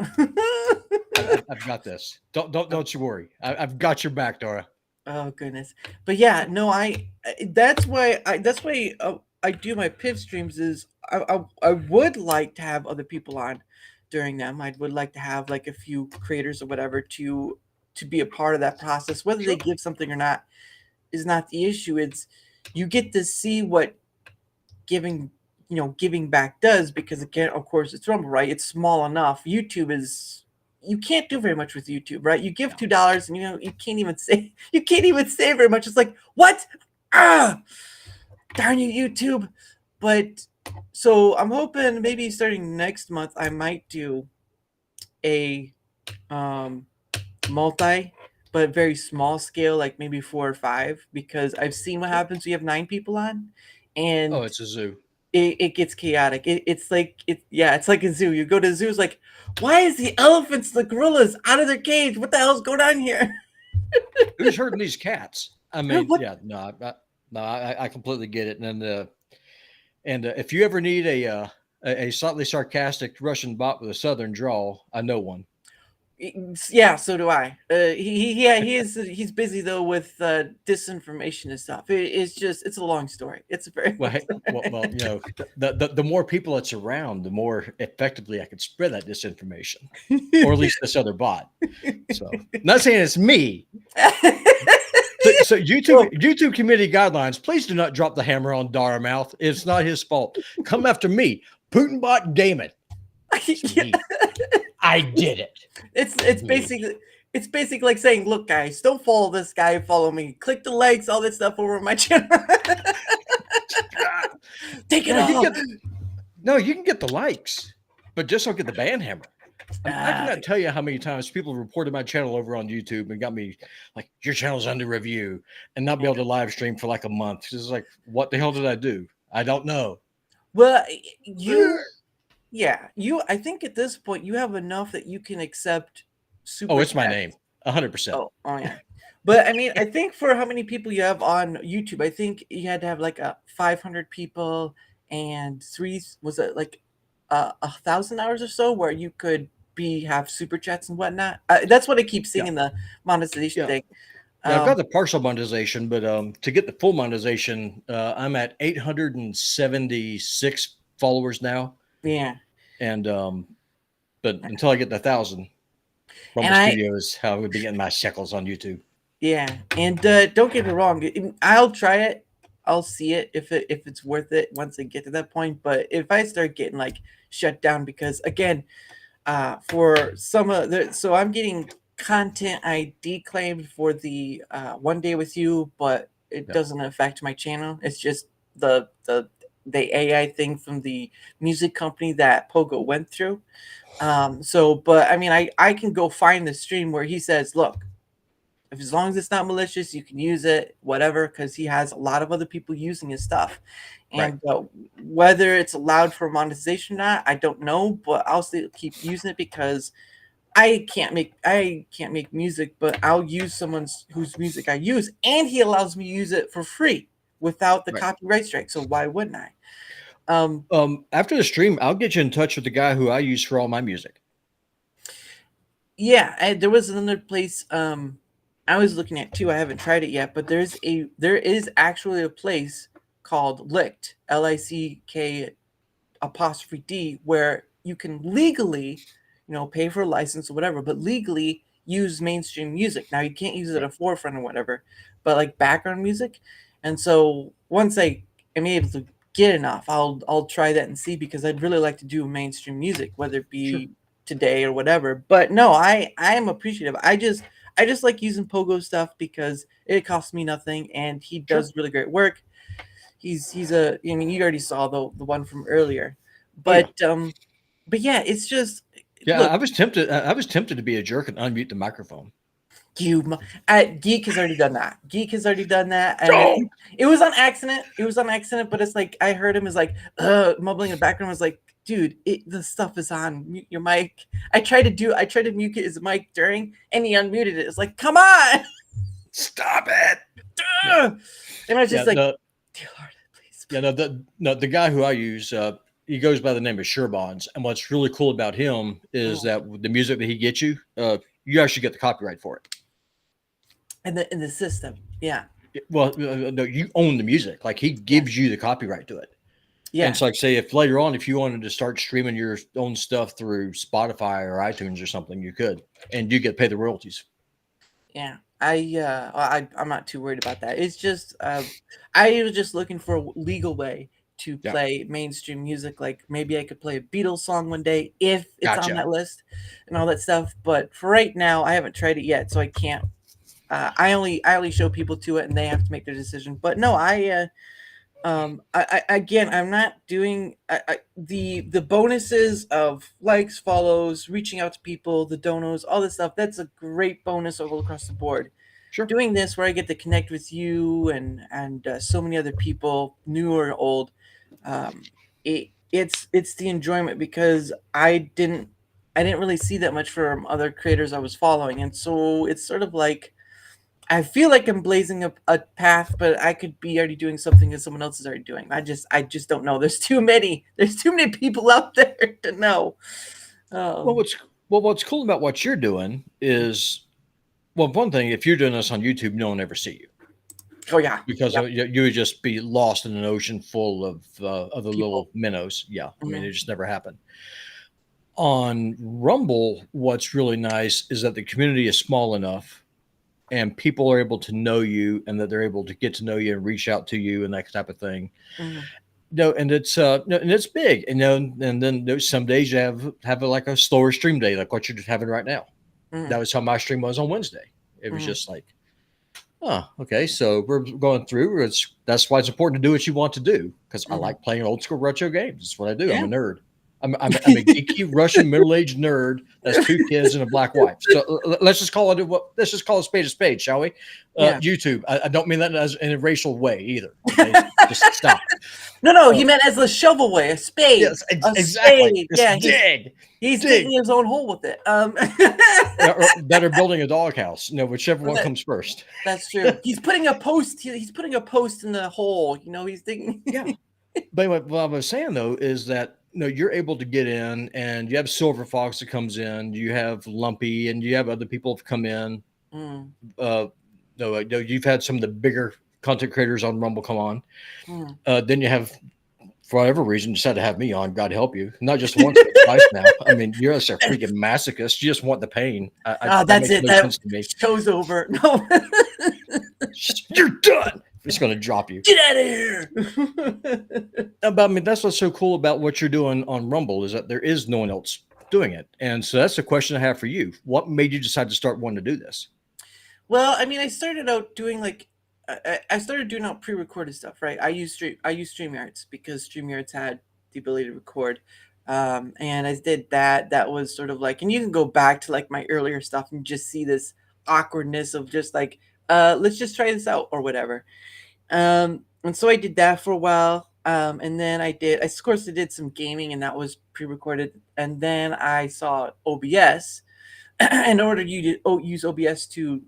I've got this. Don't you worry. I've got your back, Dara. Oh goodness, but yeah, no, that's why I do my PIV streams. Is I would like to have other people on during them. I would like to have like a few creators or whatever to be a part of that process. Whether they give something or not is not the issue. It's you get to see what giving back does, because again, of course, it's Rumble, right? It's small enough. YouTube is, you can't do very much with YouTube, right? You give $2 and you can't even say very much. It's like, what? Darn you, YouTube. But so I'm hoping maybe starting next month I might do a multi, but very small scale, like maybe 4 or 5, because I've seen what happens when you have 9 people on, and it's a zoo. It gets chaotic. It's like a zoo. You go to zoos, like, why is the elephants, the gorillas out of their cage? What the hell's going on here? Who's hurting these cats? I mean, What? yeah, I completely get it. And if you ever need a slightly sarcastic Russian bot with a southern drawl, I know one. Yeah, so do I. He's busy though with disinformation and stuff. It's a long story. It's a very well, the more people that's around, the more effectively I could spread that disinformation, or at least this other bot. So, not saying it's me. So YouTube committee guidelines. Please do not drop the hammer on Daramouthe. It's not his fault. Come after me, PutinBotGaming. Yeah. I did it. It's basically like saying, look, guys, don't follow this guy, follow me. Click the likes, all that stuff over my channel. Take it off. No, you can get the likes, but just don't get the ban hammer. I cannot tell you how many times people reported my channel over on YouTube and got me like, your channel's under review, and not be able to live stream for like a month. It's like, what the hell did I do? I don't know. Well, I think at this point you have enough that you can accept super. Oh, it's my name. 100%. Oh yeah. But I mean, I think for how many people you have on YouTube, I think you had to have like 500 people and was it like 1,000 hours or so where you could have super chats and whatnot. That's what I keep seeing in the monetization thing. Yeah, I've got the partial monetization, but to get the full monetization, I'm at 876 followers now. Yeah. And but until I get the 1,000, Rumble Studio is how I would be getting my shekels on YouTube. Yeah, and don't get me wrong, I'll try it. I'll see it if it's worth it once I get to that point. But if I start getting like shut down because again, for some of the, so I'm getting content ID claimed for the 1 day with you, but it doesn't affect my channel. It's just the AI thing from the music company that Pogo went through. But I mean, I can go find the stream where he says, look, as long as it's not malicious, you can use it, whatever, because he has a lot of other people using his stuff. And whether it's allowed for monetization or not, I don't know, but I'll still keep using it because I can't make music, but I'll use whose music I use, and he allows me to use it for free without the copyright strike. So why wouldn't I? After the stream, I'll get you in touch with the guy who I use for all my music. Yeah, there was another place I was looking at too. I haven't tried it yet, but there is actually a place called Licked, LICK''D, where you can legally, pay for a license or whatever, but legally use mainstream music. Now you can't use it at a forefront or whatever, but like background music. And so once I am able to get enough, I'll try that and see, because I'd really like to do mainstream music, whether it be today or whatever. But no, I am appreciative. I just like using Pogo stuff because it costs me nothing, and he does really great work. He's I mean, you already saw the one from earlier, but yeah, it's just look, I was tempted to be a jerk and unmute the microphone. Geek has already done that. And it was on accident. But it's like I heard him is like mumbling in the background. I was like, dude, the stuff is on. Mute your mic. I tried to mute his mic during, and he unmuted it. It's like, come on, stop it. And I was just dear Lord, please. Yeah, the guy who I use, he goes by the name of Surebonds, and what's really cool about him is that the music that he gets you, you actually get the copyright for it. In the system, yeah. Well, no, you own the music. Like, he gives you the copyright to it. Yeah. And it's like, say, if later on, if you wanted to start streaming your own stuff through Spotify or iTunes or something, you could, and you get paid the royalties. Yeah. I'm not too worried about that. It's just I was just looking for a legal way to play mainstream music. Like maybe I could play a Beatles song one day if it's on that list and all that stuff. But for right now, I haven't tried it yet, so I can't. I only show people to it, and they have to make their decision. But no, I'm not doing the bonuses of likes, follows, reaching out to people, the donos, all this stuff. That's a great bonus all across the board. Sure. Doing this where I get to connect with you and so many other people, new or old, it's the enjoyment, because I didn't really see that much from other creators I was following, and so it's sort of like I feel like I'm blazing a path, but I could be already doing something that someone else is already doing. I just don't know. There's too many people out there to know. Well, what's cool about what you're doing is, well, one thing, if you're doing this on YouTube, no one ever see you. Oh yeah, because you would just be lost in an ocean full of the little minnows. Yeah, I mean, it just never happened. On Rumble, what's really nice is that the community is small enough and people are able to know you, and that they're able to get to know you and reach out to you and that type of thing. Mhm. No, and it's and it's big, and then there's some days you have like a slower stream day, like what you're just having right now. That Mhm. was how my stream was on Wednesday. It was Mhm. just like, oh, okay, so we're going through. That's why it's important to do what you want to do, because I Mhm. like playing old school retro games. That's what I do. I'm Yeah. a nerd. I'm a geeky Russian middle aged nerd that's two kids and a black wife. So let's just call it let's just call a spade, shall we? Yeah. YouTube. I don't mean that as in a racial way either. Okay, just stop. No, Uh, he meant as a shovelware, a spade. yes, A exactly. spade. Just Yeah, he's dig. digging his own hole with it. Or that are building a doghouse. Whichever one comes first. That's true. He's putting a post. He's putting a post in the hole. He's digging. Yeah. But what I was saying though is that you're able to get in, and you have Silver Fox that comes in, you have Lumpy, and you have other people have come in. Mm, You've had some of the bigger content creators on Rumble come on. mm. Then you have, for whatever reason, decided to have me on. God help you, not just once but twice now. I mean, you're just a freaking masochist. You just want the pain. Oh, that that's makes it. no That sense to me. show's over. No, You're done. It's going to drop you. get out of here. But I mean, that's what's so cool about what you're doing on Rumble, is that there is no one else doing it. And so that's the question I have for you. What made you decide to start wanting to do this? Well, I mean, I started out doing I started doing out pre-recorded stuff, right? I use StreamYards because StreamYards had the ability to record, and I did that. That was sort of like, and you can go back to like my earlier stuff and just see this awkwardness of just like, let's just try this out or whatever. And so I did that for a while, and then of course, I did some gaming, and that was pre-recorded, and then I saw OBS. In order you to use OBS to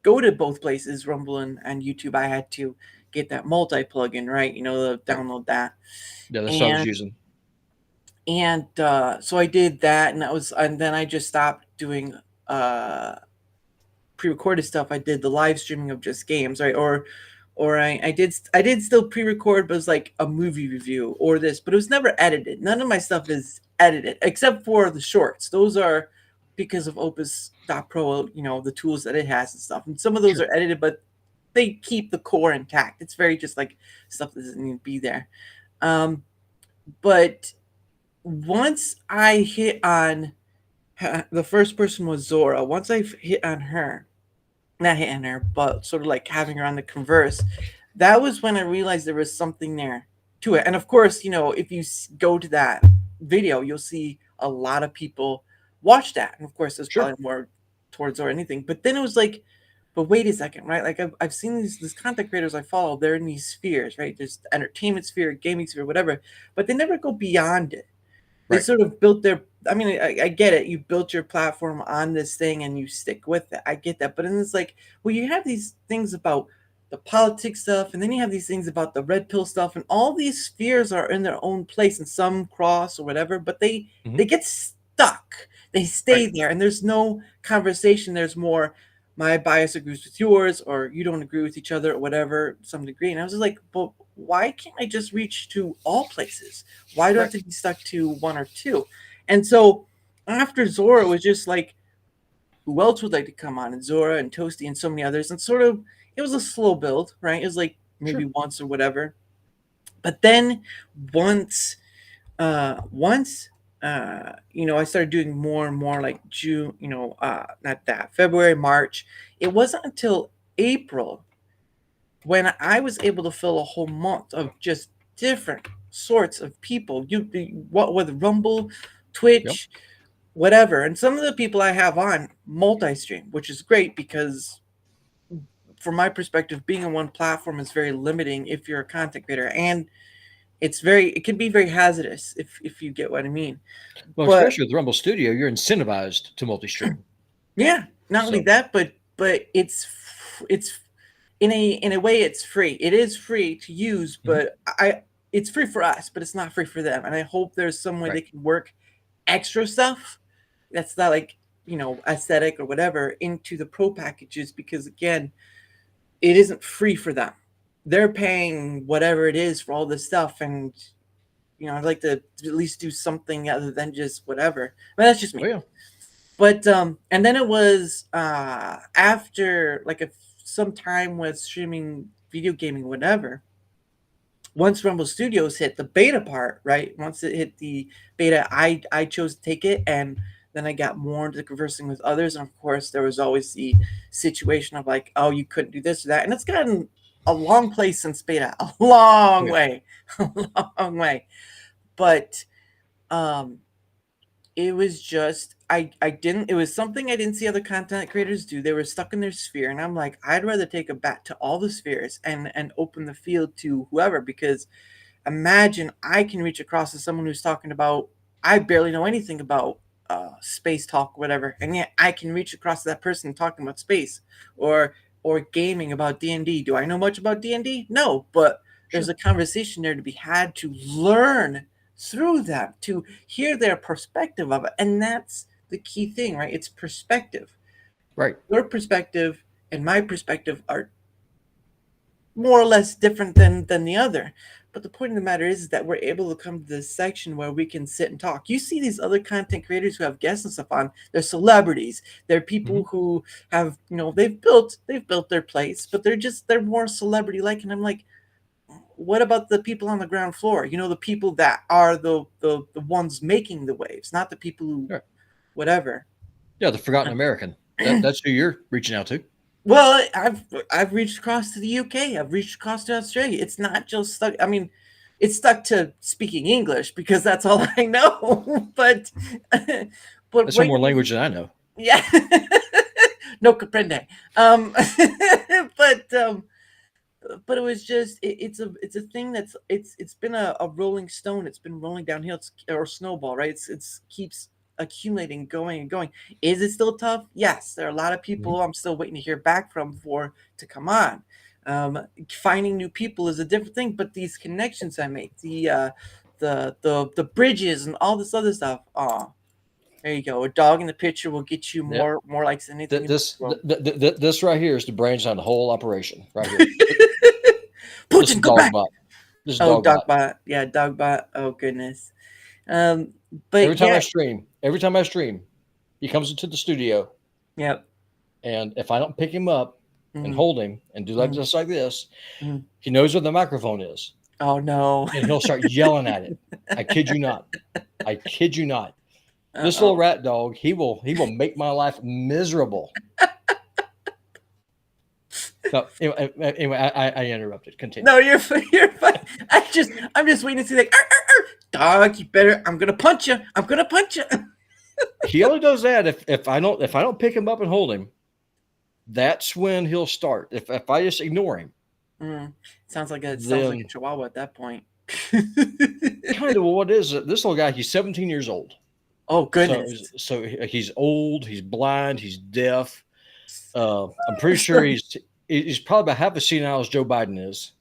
go to both places, Rumble and YouTube, I had to get that multi plugin, right? Download that. Yeah, that's what I was using. And so I did that, and then I just stopped doing pre-recorded stuff. I did the live streaming of just games, right? Or I did still pre-record, but it was like a movie review or this, but it was never edited. None of my stuff is edited except for the shorts. Those are because of Opus.pro, the tools that it has and stuff. And some of those are edited, but they keep the core intact. It's very just like stuff that doesn't need to be there. But once I hit on the first person was Zora. Once I hit on her, not hitting her, but sort of like having her on the converse, that was when I realized there was something there to it. And of course, if you go to that video, you'll see a lot of people watch that. And of course, there's probably more towards or anything. But then it was like, but wait a second, right? Like I've seen these content creators I follow, they're in these spheres, right? There's the entertainment sphere, gaming sphere, whatever, but they never go beyond it. They sort of built I mean, I get it. You built your platform on this thing and you stick with it. I get that. But then it's like, well, you have these things about the politics stuff, and then you have these things about the red pill stuff, and all these spheres are in their own place, and some cross or whatever, but they get stuck. They stay there, and there's no conversation. There's more, my bias agrees with yours, or you don't agree with each other, or whatever, some degree. And I was just like, but why can't I just reach to all places? Why do I have to be stuck to one or two? And so after Zora, it was just like, who else would like to come on? And Zora and Toasty and so many others. And sort of, it was a slow build, right? It was like maybe once or whatever. But then once I started doing more and more like June, not that, February, March. It wasn't until April when I was able to fill a whole month of just different sorts of people. Whether Rumble, Twitch, whatever. And some of the people I have on multi-stream, which is great because from my perspective, being on one platform is very limiting if you're a content creator. And it can be very hazardous if you get what I mean. Well, especially with Rumble Studio, you're incentivized to multi-stream. Yeah, not only that, but it's in a way it's free. It is free to use, but it's free for us, but it's not free for them. And I hope there's some way they can work extra stuff that's not like aesthetic or whatever into the pro packages, because again, it isn't free for them. They're paying whatever it is for all this stuff, and I'd like to at least do something other than just whatever. But that's just me. Oh, yeah. But and then it was after like some time with streaming video gaming, whatever. Once Rumble Studios hit the beta part, right? Once it hit the beta, I chose to take it, and then I got more into conversing with others. And of course, there was always the situation of like, oh, you couldn't do this or that, and it's gotten a long place since beta, a long Yeah. way, a long way. But um, it was just I didn't. It was something I didn't see other content creators do. They were stuck in their sphere, and I'm like, I'd rather take a bat to all the spheres and open the field to whoever, because imagine I can reach across to someone who's talking about, I barely know anything about space talk, whatever, and yet I can reach across to that person talking about space or gaming about D&D. Do I know much about D&D? No, but there's a conversation there to be had to learn through them, to hear their perspective of it, and that's the key thing, right? It's perspective. Right. Your perspective and my perspective are more or less different than the other. But the point of the matter is that we're able to come to this section where we can sit and talk. You see these other content creators who have guests and stuff on, they're celebrities. They're people who have, they've built their place, but they're more celebrity like. And I'm like, what about the people on the ground floor? The people that are the ones making the waves, not the people who whatever. Yeah, the forgotten American. That's who you're reaching out to. Well, I've reached across to the UK. I've reached across to Australia. It's not just stuck. I mean, it's stuck to speaking English because that's all I know. But That's one more language than I know. Yeah, no comprende. But it was just it's a thing that's it's been a rolling stone. It's been rolling downhill. Or snowball, right? It's keeps accumulating, going and going. Is it still tough? Yes, there are a lot of people I'm still waiting to hear back from to come on. Finding new people is a different thing, but these connections I make, the bridges and all this other stuff. Oh, there you go. A dog in the picture will get you more likes than anything. This right here is the brains on the whole operation right here. Putin, go back. This is Dogbot. Yeah, Dogbot. Oh goodness. But every time I stream, he comes into the studio. Yep. And if I don't pick him up and hold him and do just like this, he knows where the microphone is. Oh no. And he'll start yelling at it. I kid you not. This little rat dog, he will make my life miserable. So anyway, I interrupted. Continue. No, you're fine. I'm just waiting to see like, dog. You better. I'm gonna punch you. He only does that if I don't pick him up and hold him. That's when he'll start. If I just ignore him, sounds like a chihuahua at that point. Kind of what is it? This little guy, he's 17 years old. Oh goodness! So he's old. He's blind. He's deaf. I'm pretty sure he's probably about half as senile as Joe Biden is.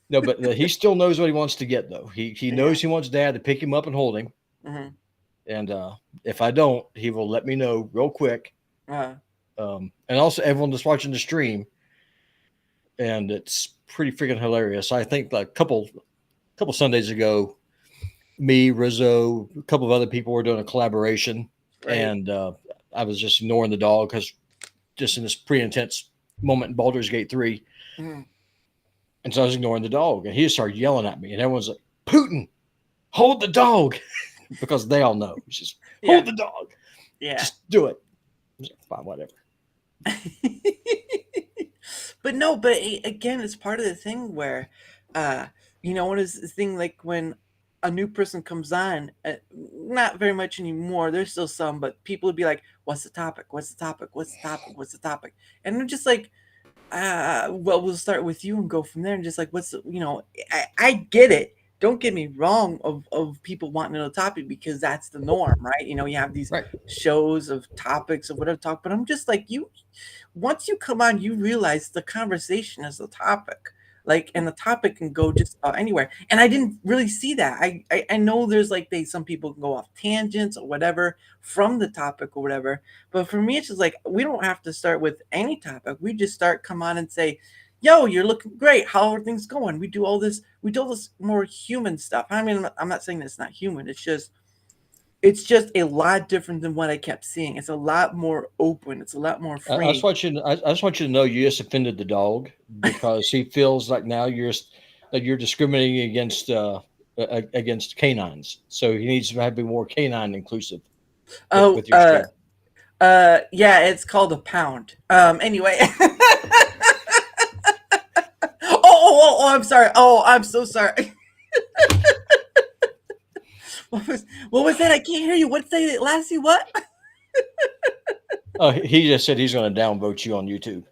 But he still knows what he wants to get, though. He knows he wants Dad to pick him up and hold him. And if I don't, he will let me know real quick. And also, everyone that's watching the stream, and it's pretty freaking hilarious. I think like a couple Sundays ago, me, Rizzo, a couple of other people were doing a collaboration, and I was just ignoring the dog because just in this pretty intense moment in Baldur's Gate 3. And so I was ignoring the dog, and he just started yelling at me, and everyone's like, Putin, hold the dog. Because they all know. It's just hold the dog. Yeah. Just do it. Fine, whatever. But again, it's part of the thing where, what is the thing like when a new person comes on, not very much anymore. There's still some, but people would be like, what's the topic? And I'm just like, well, we'll start with you and go from there. And just like, I get it. Don't get me wrong of people wanting to know the topic because that's the norm, right? You have these shows of topics of whatever talk, but I'm just like, once you come on, you realize the conversation is the topic. Like, and the topic can go just about anywhere. And I didn't really see that. I know there's like some people can go off tangents or whatever from the topic or whatever. But for me, it's just like, we don't have to start with any topic. We just come on and say, yo, you're looking great. How are things going? We do all this more human stuff. I mean, I'm not saying that it's not human. It's just it's just a lot different than what I kept seeing. It's a lot more open. It's a lot more I just free. want you to, I just want you to know you just offended the dog because he feels like now that you're discriminating against canines. So he needs to have be more canine inclusive Oh, with your stream. yeah, it's called a pound. Anyway. I'm sorry. Oh, I'm so sorry. What was that? I can't hear you. What's that, Lassie? What? He just said he's going to downvote you on YouTube.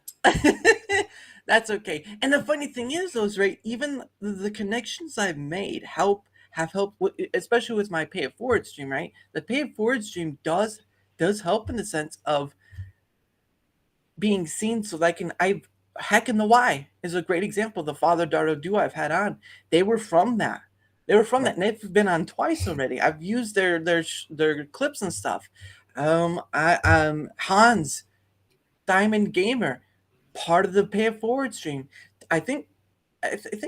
That's okay. And the funny thing is, though, is right. Even the connections I've made have helped, especially with my pay it forward stream. Right, the pay it forward stream does help in the sense of being seen, so that Heck in the Y is a great example. The Father Dara duo I've had on, they were from that. They were from that, and they've been on twice already. I've used their clips and stuff. Hans Diamond Gamer, part of the pay it forward stream. I think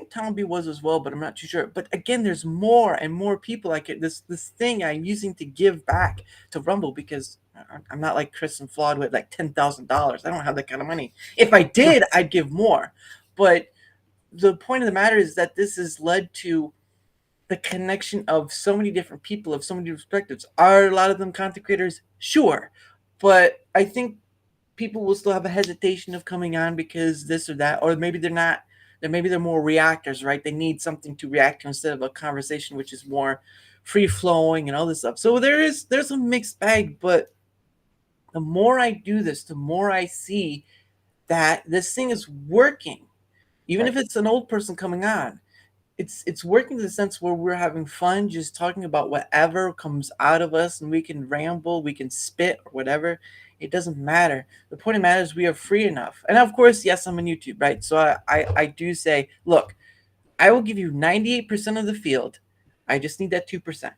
Tom B was as well, but I'm not too sure. But again, there's more and more people like it. This thing I'm using to give back to Rumble, because I'm not like Chris and Flawed with like $10,000. I don't have that kind of money. If I did, I'd give more. But the point of the matter is that this has led to the connection of so many different people, of so many perspectives. Are a lot of them content creators? Sure. But I think people will still have a hesitation of coming on because this or that, or maybe they're not. Maybe they're more reactors, right? They need something to react to instead of a conversation, which is more free flowing and all this stuff. So there's a mixed bag, but the more I do this, the more I see that this thing is working. Even if it's an old person coming on, it's working in the sense where we're having fun, just talking about whatever comes out of us, and we can ramble, we can spit or whatever. It doesn't matter. The point of the matter is we are free enough. And of course, yes, I'm on YouTube, right? So I do say, look, I will give you 98% of the field. I just need that 2%.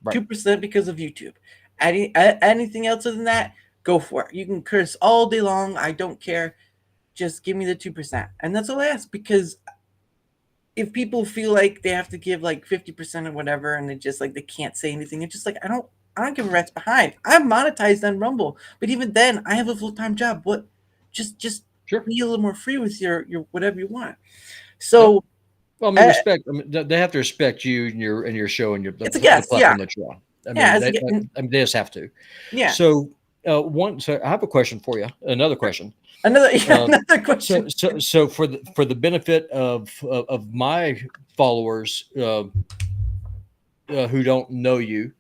2% because of YouTube. Anything else other than that, go for it. You can curse all day long. I don't care. Just give me the 2%. And that's all I ask, because if people feel like they have to give like 50% or whatever, and they just like they can't say anything, it's just like I don't give a rat's behind. I'm monetized on Rumble, but even then, I have a full-time job. What? Just be a little more free with your whatever you want. So, well, I mean, respect. I mean, they have to respect you and your show and it's a guest, the yeah. that you're on. I mean, they just have to. Yeah. So, So I have a question for you. Another question. Another question. So for the benefit of my followers who don't know you,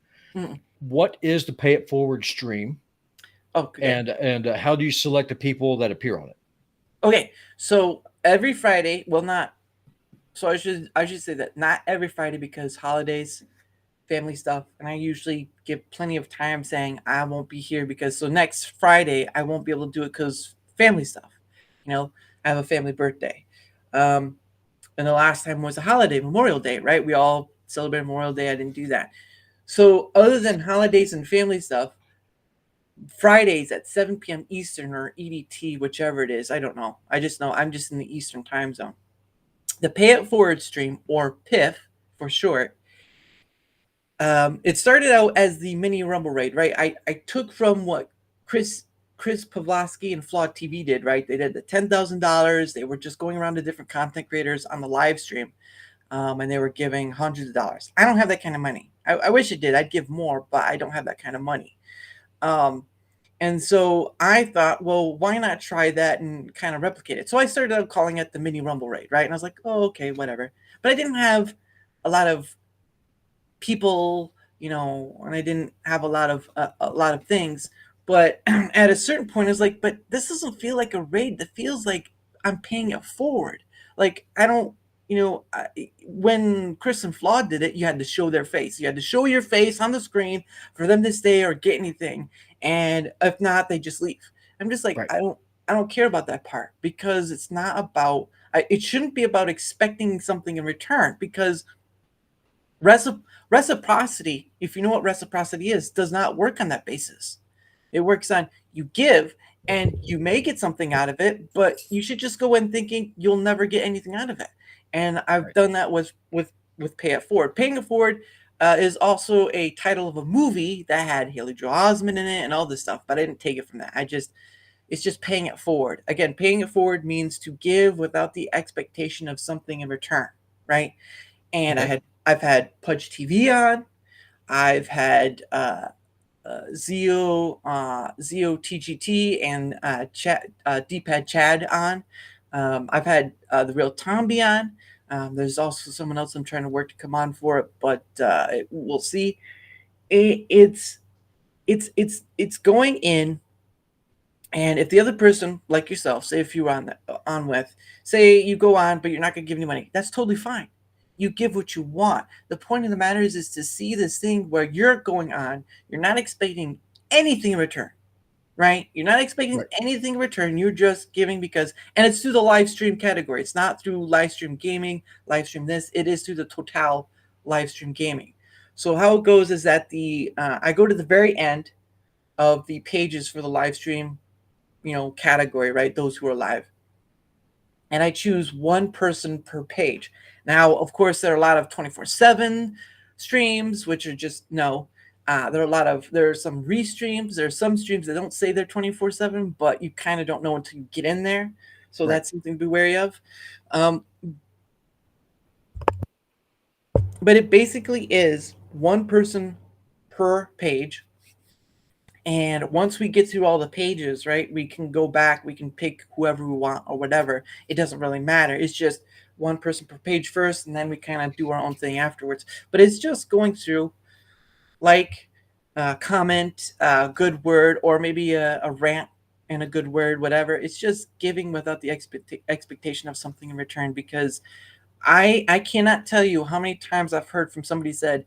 what is the Pay It Forward stream? Okay. And how do you select the people that appear on it? Okay, so every Friday, well, not. So I should say that not every Friday, because holidays, family stuff, and I usually give plenty of time saying I won't be here because next Friday I won't be able to do it because family stuff. You know, I have a family birthday. And the last time was a holiday, Memorial Day, right? We all celebrate Memorial Day. I didn't do that. So other than holidays and family stuff, Fridays at 7 p.m. Eastern or EDT, whichever it is, I don't know. I just know I'm just in the Eastern time zone. The Pay It Forward stream, or PIF for short, it started out as the mini Rumble raid, right? I took from what Chris Pavlovsky and Flawed TV did, right? They did the $10,000. They were just going around to different content creators on the live stream, and they were giving hundreds of dollars. I don't have that kind of money. I wish it did. I'd give more, but I don't have that kind of money. And so I thought, well, why not try that and kind of replicate it? So I started out calling it the mini Rumble raid, right? And I was like, oh, okay, whatever. But I didn't have a lot of people, you know, and I didn't have a lot of things. But at a certain point, I was like, but this doesn't feel like a raid. That feels like I'm paying it forward. Like, I don't, you know, when Chris and Flawed did it, you had to show their face. You had to show your face on the screen for them to stay or get anything. And if not, they just leave. I'm just like, right. I don't care about that part, because it's not about, it shouldn't be about expecting something in return, because reciprocity, if you know what reciprocity is, does not work on that basis. It works on you give and you may get something out of it, but you should just go in thinking you'll never get anything out of it. And I've done that with Pay It Forward. Paying it forward, is also a title of a movie that had Haley Joel Osment in it and all this stuff, but I didn't take it from that. It's just paying it forward. Again, paying it forward means to give without the expectation of something in return, right? And Okay. I've had Pudge TV on, I've had Zio TGT and D-Pad Chad on. I've had the real Tomby on. There's also someone else I'm trying to work to come on for it, but we'll see. It's going in, and if the other person, like yourself, say if you're on with, say you go on, but you're not going to give any money, that's totally fine. You give what you want. The point of the matter is to see this thing where you're going on, you're not expecting anything in return, right? You're not expecting anything in return. You're just giving because, and it's through the live stream category. It's not through live stream gaming, live stream this. It is through the total live stream gaming. So how it goes is that I go to the very end of the pages for the live stream, category, right? Those who are live. And I choose one person per page. Now, of course, there are a lot of 24/7 streams, which are just no. There are some restreams. There are some streams that don't say they're 24/7, but you kind of don't know until you get in there. So that's something to be wary of. But it basically is one person per page. And once we get through all the pages, right, we can go back, we can pick whoever we want or whatever. It doesn't really matter. It's just one person per page first, and then we kind of do our own thing afterwards. But it's just going through, like, comment, good word, or maybe a rant and a good word, whatever. It's just giving without the expectation of something in return, because I cannot tell you how many times I've heard from somebody said,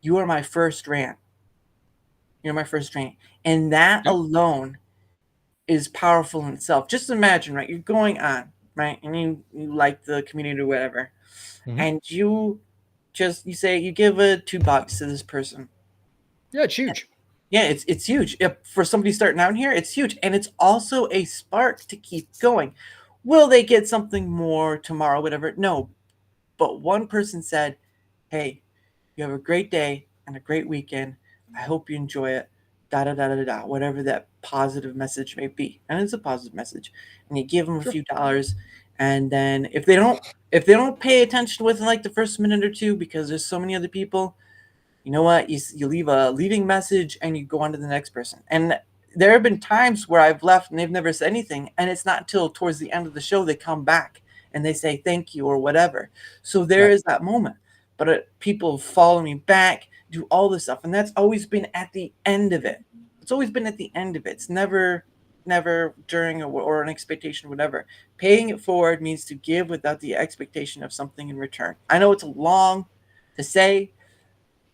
"You are my first rant. You're my first rant." And that alone is powerful in itself. Just imagine, right? You're going on, right? And you like the community or whatever. Mm-hmm. And you say you give $2 to this person. Yeah, it's huge. Yeah, it's huge. For somebody starting out here, it's huge. And it's also a spark to keep going. Will they get something more tomorrow, whatever? No. But one person said, "Hey, you have a great day and a great weekend. I hope you enjoy it. Da da da da da," whatever that positive message may be, and it's a positive message. And you give them a few dollars, and then if they don't pay attention within like the first minute or two, because there's so many other people, you know what? You leave a leaving message and you go on to the next person. And there have been times where I've left and they've never said anything, and it's not until towards the end of the show they come back and they say thank you or whatever. So there is that moment. But people follow me back, do all this stuff, and that's always been at the end of it. It's always been at the end of it. It's never during or an expectation or whatever. Paying it forward means to give without the expectation of something in return. I know it's long to say,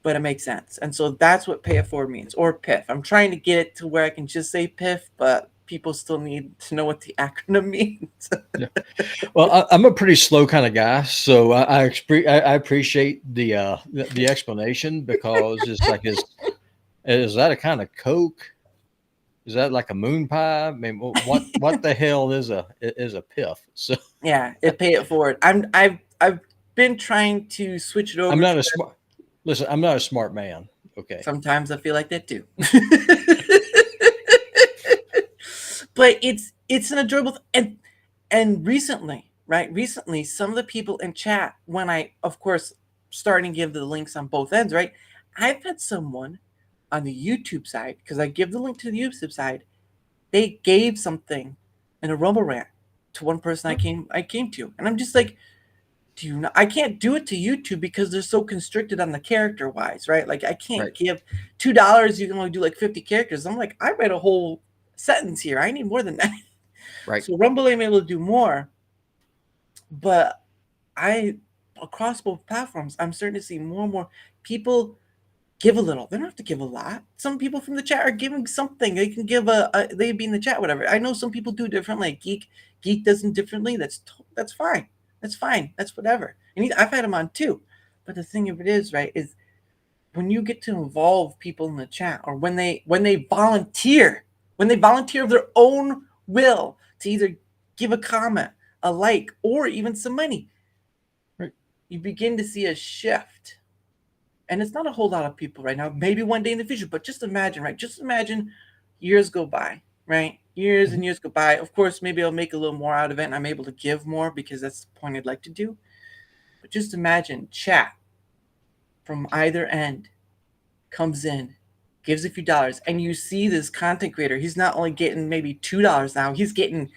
but it makes sense. And so that's what pay it forward means, or PIF. I'm trying to get it to where I can just say PIF, but people still need to know what the acronym means. Yeah. Well, I'm a pretty slow kind of guy, so I appreciate the explanation, because it's like, is that a kind of Coke? Is that like a moon pie? I mean, what the hell is a PIF? So yeah, pay it forward. I've been trying to switch it over. I'm not I'm not a smart man. Okay. Sometimes I feel like that too. But it's an enjoyable and recently, some of the people in chat, when I, of course, starting to give the links on both ends, right? I've had someone on the YouTube side, because I give the link to the YouTube side, they gave something in a Rumble rant to one person I came to, and I'm just like, do you know? I can't do it to YouTube because they're so constricted on the character wise, right? Like I can't give $2. You can only do like 50 characters. I'm like, I read a whole sentence here. I need more than that. Right. So Rumble I'm able to do more, but across both platforms, I'm starting to see more and more people give a little. They don't have to give a lot. Some people from the chat are giving something. They can give they be in the chat, whatever. I know some people do differently. Like Geek does them differently. That's fine. That's fine. That's whatever. And I've had him on too. But the thing of it is, right, is when you get to involve people in the chat, or when they volunteer of their own will to either give a comment, a like, or even some money, you begin to see a shift and it's not a whole lot of people right now. Maybe one day in the future, but just imagine, right? Just imagine years go by, right? Years and years go by. Of course, maybe I'll make a little more out of it, and I'm able to give more because that's the point I'd like to do. But just imagine chat from either end comes in, gives a few dollars, and you see this content creator. He's not only getting maybe $2 now, he's getting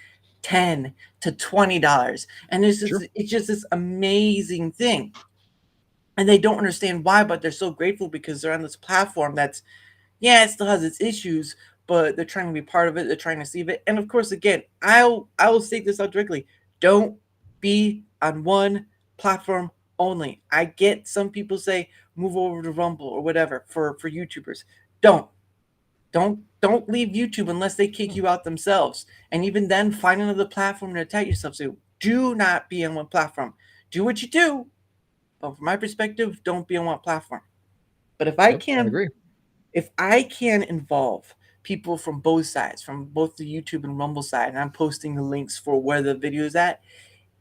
$10 to $20, and it's just this amazing thing. And they don't understand why, but they're so grateful because they're on this platform that's, yeah, it still has its issues, but they're trying to be part of it. They're trying to see it. And of course, again, I will state this out directly: don't be on one platform only. I get some people say move over to Rumble or whatever for YouTubers. Don't leave YouTube unless they kick you out themselves. And even then, find another platform to attach yourself to. Do not be on one platform. Do what you do, but from my perspective, don't be on one platform. But if I can involve people from both sides, from both the YouTube and Rumble side, and I'm posting the links for where the video is at,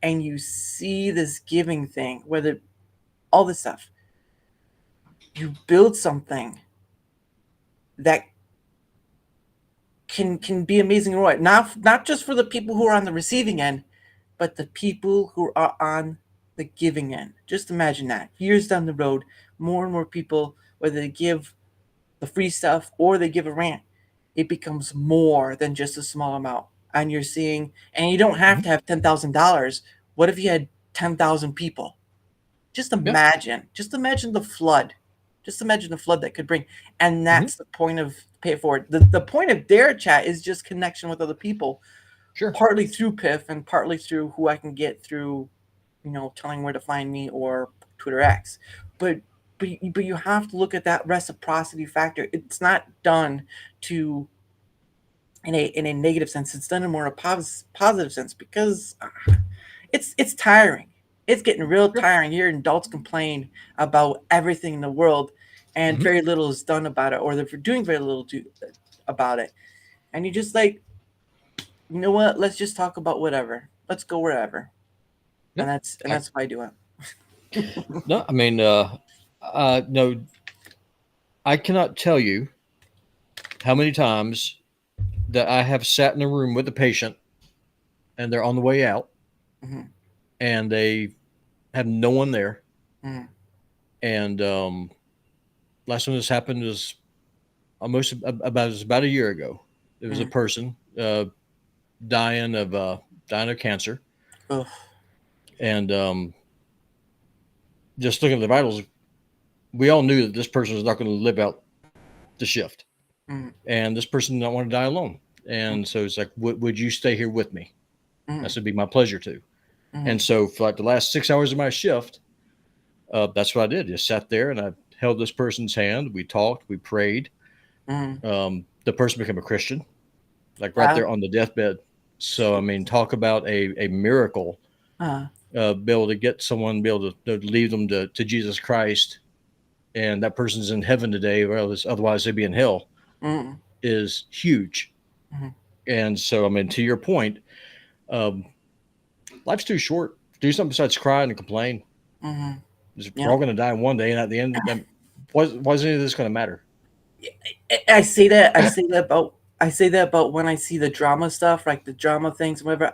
and you see this giving thing, whether all this stuff, you build something that can be amazing, right? Not just for the people who are on the receiving end, but the people who are on the giving end. Just imagine that years down the road, more and more people, whether they give the free stuff or they give a rant, it becomes more than just a small amount. And you're seeing, and you don't have to have $10,000. What if you had 10,000 people? Just imagine the flood. Just imagine the flood that could bring. And that's the point of Pay It Forward. The point of Darachat is just connection with other people. Sure. Partly through Piff and partly through who I can get through, telling where to find me or Twitter X. But you have to look at that reciprocity factor. It's not done in a negative sense. It's done in more a positive sense because it's tiring. It's getting real tiring hearing adults complain about everything in the world, and very little is done about it, or they're doing very little about it. And you're just like, you know what? Let's just talk about whatever. Let's go wherever. And that's why I do it. No, I mean, no, I cannot tell you how many times that I have sat in a room with a patient and they're on the way out and they have no one there. And last time this happened was about a year ago. There was a person dying of cancer. Ugh. And just looking at the vitals, we all knew that this person was not going to live out the shift. And this person did not want to die alone. And so it's like, would you stay here with me? That would be my pleasure to. And so for like the last 6 hours of my shift, that's what I did. Just sat there and I held this person's hand. We talked, we prayed. The person became a Christian, like right there on the deathbed. So, I mean, talk about a miracle. Be able to get someone, be able to lead them to Jesus Christ, and that person's in heaven today, whereas otherwise they'd be in hell, is huge. And so, I mean, to your point, life's too short. Do something besides cry and complain. We're all going to die one day, and at the end, why is any of this going to matter? I say that about when I see the drama stuff, like the drama things, whatever.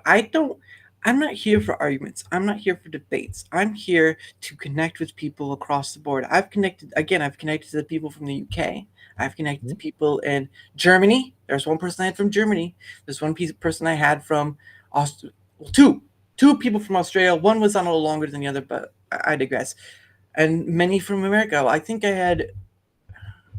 I'm not here for arguments. I'm not here for debates. I'm here to connect with people across the board. I've connected to the people from the UK. I've connected to people in Germany. There's one person I had from Germany. There's one person I had from two people from Australia. One was on a little longer than the other, but I digress. And many from America. I think I had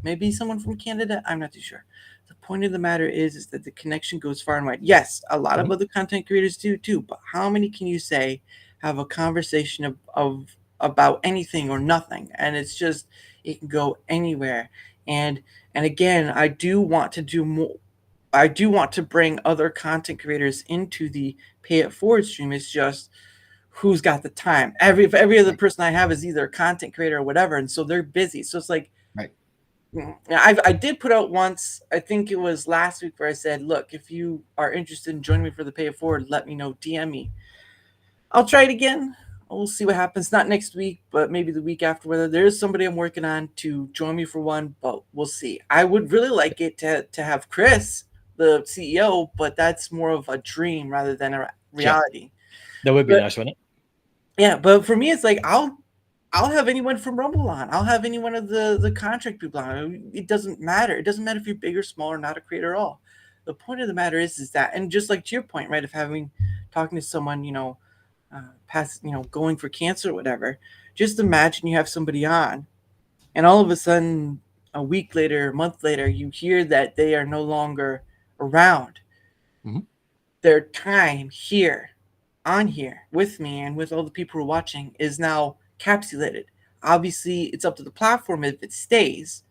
maybe someone from Canada. I'm not too sure. The point of the matter is that the connection goes far and wide. Yes, a lot of other content creators do too, but how many can you say have a conversation of about anything or nothing? And it's just, it can go anywhere. And again, I do want to do more. I do want to bring other content creators into the Pay It Forward stream. It's just who's got the time. Every other person I have is either a content creator or whatever, and so they're busy. So it's like, I did put out once, I think it was last week, where I said, look, if you are interested in joining me for the Pay It Forward, let me know, DM me. I'll try it again. we'll see what happens. Not next week, but maybe the week after. Whether there is somebody I'm working on to join me for one, but we'll see. I would really like it to have Chris, the CEO, but that's more of a dream rather than a reality. That would be But nice, wouldn't yeah, but for me, it's like I'll have anyone from Rumble on. I'll have any one of the contract people on. It doesn't matter. It doesn't matter if you're big or small or not a creator at all. The point of the matter is that, and just like to your point, right, of talking to someone, past, going for cancer or whatever. Just imagine you have somebody on, and all of a sudden, a week later, a month later, you hear that they are no longer around. Mm-hmm. Their time here, on here, with me and with all the people who are watching is now capsulated. Obviously, it's up to the platform if it stays.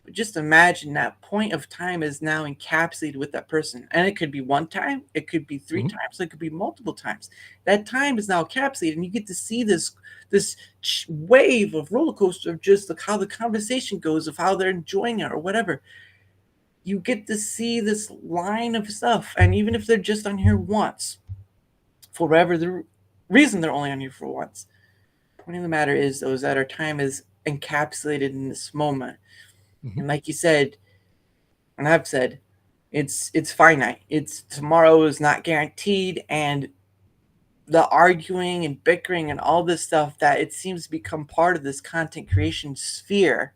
But just imagine that point of time is now encapsulated with that person. And it could be one time, it could be three times, it could be multiple times. That time is now encapsulated, and you get to see this wave of roller coaster of just like how the conversation goes, of how they're enjoying it or whatever. You get to see this line of stuff. And even if they're just on here once, for whatever the reason they're only on here for once, the point of the matter is, though, is that our time is encapsulated in this moment. And like you said, and I've said, it's finite. It's tomorrow is not guaranteed, and the arguing and bickering and all this stuff that it seems to become part of this content creation sphere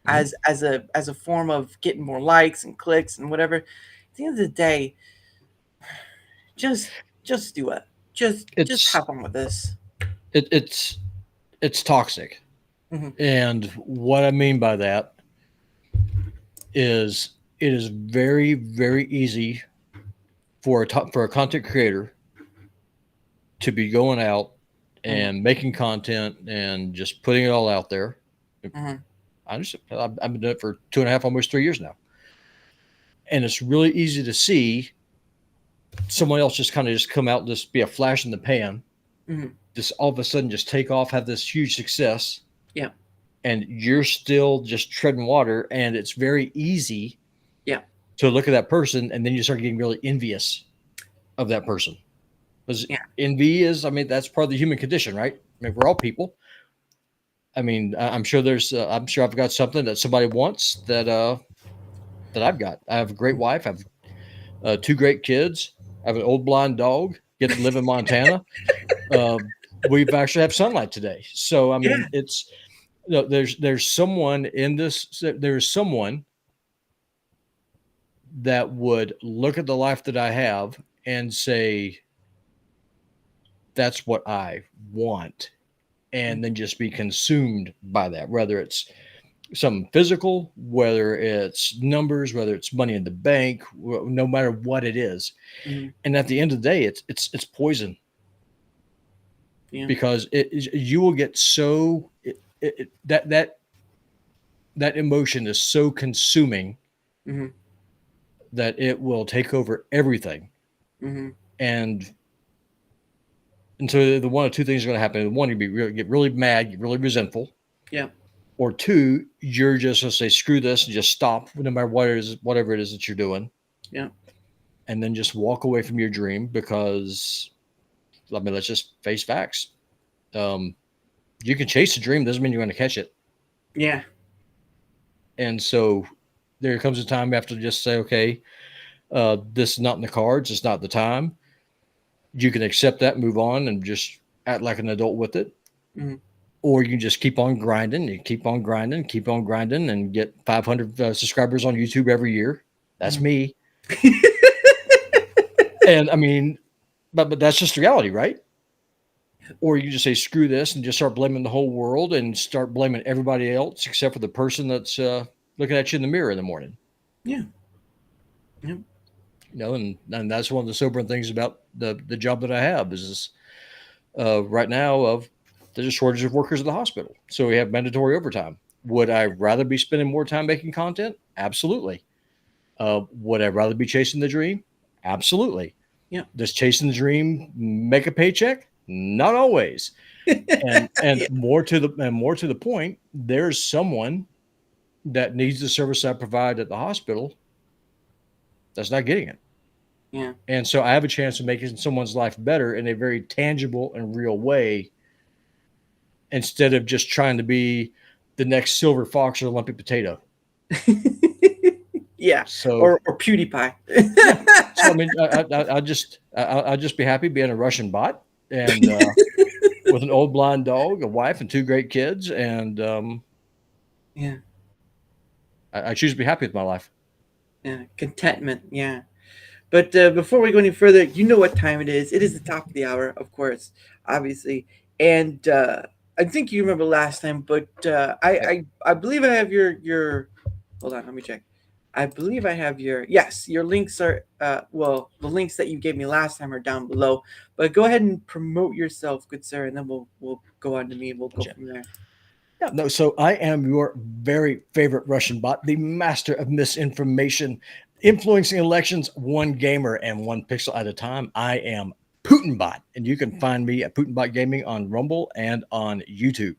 as a form of getting more likes and clicks and whatever. At the end of the day, just do it. Just have fun with this. It's toxic. And what I mean by that is it is very, very easy for a content creator to be going out and making content and just putting it all out there. I've been doing it for 2.5, almost 3 years now. And it's really easy to see someone else just kind of just come out and just be a flash in the pan. Just all of a sudden just take off, have this huge success. Yeah. And you're still just treading water, and it's very easy to look at that person, and then you start getting really envious of that person. Because envy is, that's part of the human condition, right? We're all people. I'm sure I've got something that somebody wants that I've got. I have a great wife. I have 2 great kids. I have an old blind dog. Get to live in Montana. We've actually have sunlight today. So, it's, there's someone in this, there's someone that would look at the life that I have and say, that's what I want. And then just be consumed by that, whether it's something physical, whether it's numbers, whether it's money in the bank, no matter what it is. And at the end of the day, it's poison. Because you will get so that emotion is so consuming that it will take over everything. And so the one or two things are going to happen. One, you get really mad, get really resentful. Yeah. Or 2, you're just going to say, screw this, and just stop no matter whatever it is that you're doing. Yeah. And then just walk away from your dream, because let's just face facts. You can chase a dream, doesn't mean you're going to catch it. Yeah. And so there comes a time you have to just say, okay, this is not in the cards. It's not the time. You can accept that, move on, and just act like an adult with it. Or you can just keep on grinding and keep on grinding and get 500 subscribers on YouTube every year. That's me. And but that's just reality, right? Or you can just say, screw this, and just start blaming the whole world and start blaming everybody else except for the person that's looking at you in the mirror in the morning. Yeah. And that's one of the sobering things about the job that I have is right now there's a shortage of workers at the hospital. So we have mandatory overtime. Would I rather be spending more time making content? Absolutely. Would I rather be chasing the dream? Absolutely. Yeah. Does chasing the dream make a paycheck? Not always. And more to the point, there's someone that needs the service I provide at the hospital that's not getting it. Yeah. And so I have a chance of making someone's life better in a very tangible and real way instead of just trying to be the next silver fox or lumpy potato. Yeah, So or PewDiePie. yeah. So I mean, I'll just be happy being a Russian bot and with an old blind dog, a wife, and 2 great kids, and Yeah, I choose to be happy with my life. yeah, contentment. Yeah. But before we go any further, you know what time it is. It is the top of the hour, of course, obviously. And I think you remember last time, but I believe I have your. Hold on, let me check. I believe I have your links are well, the links that you gave me last time are down below. But go ahead and promote yourself, good sir, and then we'll go on to me and we'll go from there. Yeah, no, so I am your very favorite Russian bot, the master of misinformation, influencing elections, one gamer and one pixel at a time. I am PutinBot, and you can find me at PutinBotGaming on Rumble and on YouTube.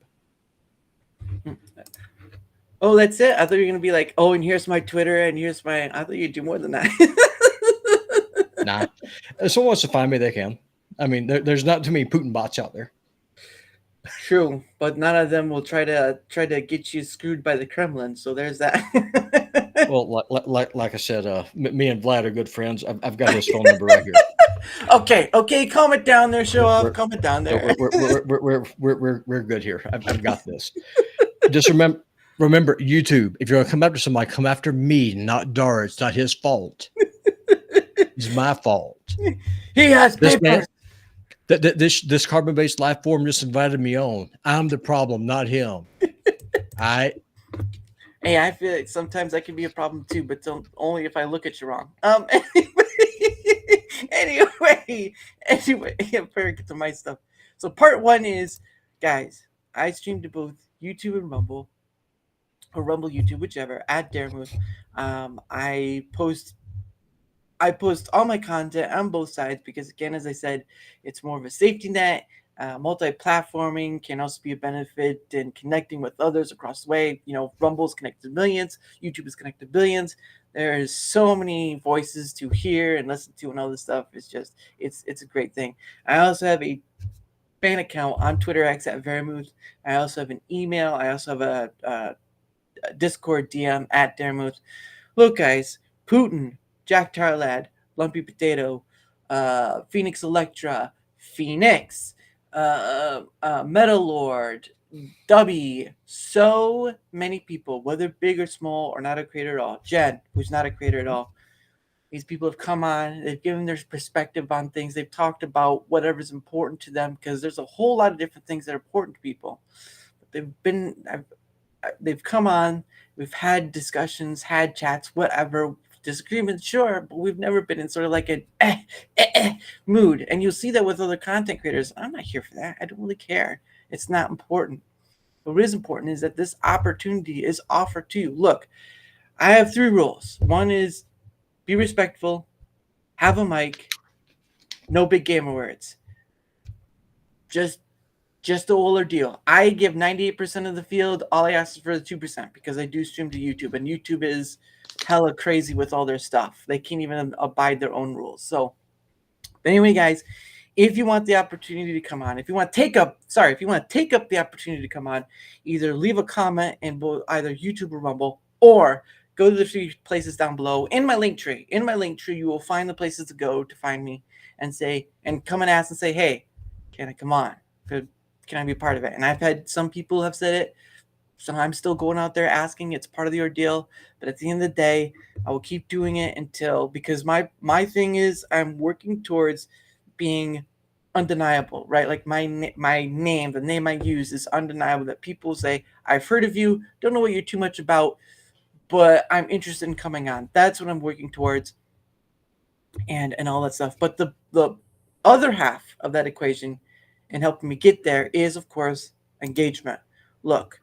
Oh, that's it. I thought you were gonna be like, oh, and here's my Twitter, and here's my. I thought you'd do more than that. Nah, if someone wants to find me, they can. I mean, there's not too many Putin bots out there. True, but none of them will try to get you screwed by the Kremlin. So there's that. Well, like I said, me and Vlad are good friends. I've got his phone number right here. Okay, calm it down there, show off. Calm it down there. We're good here. I've got this. Just remember, YouTube. If you're gonna come after somebody, come after me, not Dara. It's not his fault. It's my fault. He has This papers. man, this carbon-based life form just invited me on. I'm the problem, not him. Hey, I feel like sometimes I can be a problem too, but only if I look at you wrong. Anyway, before I get to my stuff. So part 1 is, guys, I stream to both YouTube and Rumble, or Rumble YouTube, whichever, at Daramouthe. I post all my content on both sides because, again, as I said, it's more of a safety net. Multi-platforming can also be a benefit in connecting with others across the way. You know, Rumble's connected to millions, YouTube is connected to billions. There's so many voices to hear and listen to and all this stuff. It's a great thing. I also have a fan account on Twitter X at Daramouthe. I also have an email. I also have a Discord DM at Daramouthe. Look, guys, Putin, Jack Tarlad, Lumpy Potato, Phoenix Electra, Phoenix, Metal Lord, Dubby, so many people, whether big or small or not a creator at all. Jen, who's not a creator at all. These people have come on, they've given their perspective on things, they've talked about whatever's important to them, because there's a whole lot of different things that are important to people. But they've come on, we've had discussions, had chats, whatever, disagreements, sure, but we've never been in sort of like a mood. And you'll see that with other content creators. I'm not here for that. I don't really care. It's not important. What is important is that this opportunity is offered to you. Look, I have 3 rules. One is be respectful, have a mic, no big gamer words. Just the older deal. I give 98% of the field. All I ask is for the 2% because I do stream to YouTube, and YouTube is hella crazy with all their stuff. They can't even abide their own rules. So, but anyway, guys, if you want the opportunity to come on, if you want to take up the opportunity to come on, either leave a comment in both either YouTube or Rumble, or go to the 3 places down below in my link tree. In my link tree, you will find the places to go to find me and come and ask and say, hey, can I come on? Can I be a part of it? And I've had some people have said it. So I'm still going out there asking. It's part of the ordeal. But at the end of the day, I will keep doing it because my thing is I'm working towards being undeniable, right? Like my name, the name I use is undeniable, that people say, I've heard of you, don't know what you're too much about, but I'm interested in coming on. That's what I'm working towards and all that stuff. But the other half of that equation and helping me get there is, of course, engagement. Look,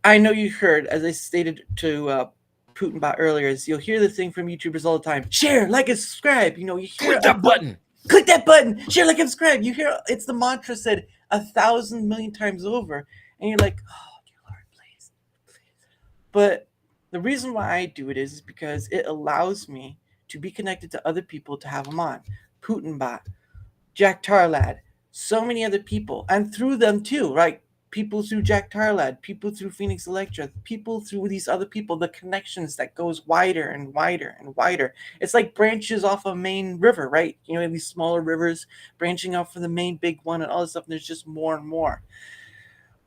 I know you heard, as I stated to PutinBot earlier, is you'll hear the thing from YouTubers all the time: share, like, and subscribe. You know, you hear Click that button. Click that button. Share, like, and subscribe. You hear it's the mantra said 1,000 million times over, and you're like, oh, dear Lord, please. But the reason why I do it is because it allows me to be connected to other people, to have them on. PutinBot, Jack Tarlad, so many other people, and through them too, right? people through Jack Tarlad, people through Phoenix Electra, people through these other people, the connections that goes wider and wider and wider. It's like branches off a main river, right? You know, these smaller rivers branching off from the main big one and all this stuff, and there's just more and more.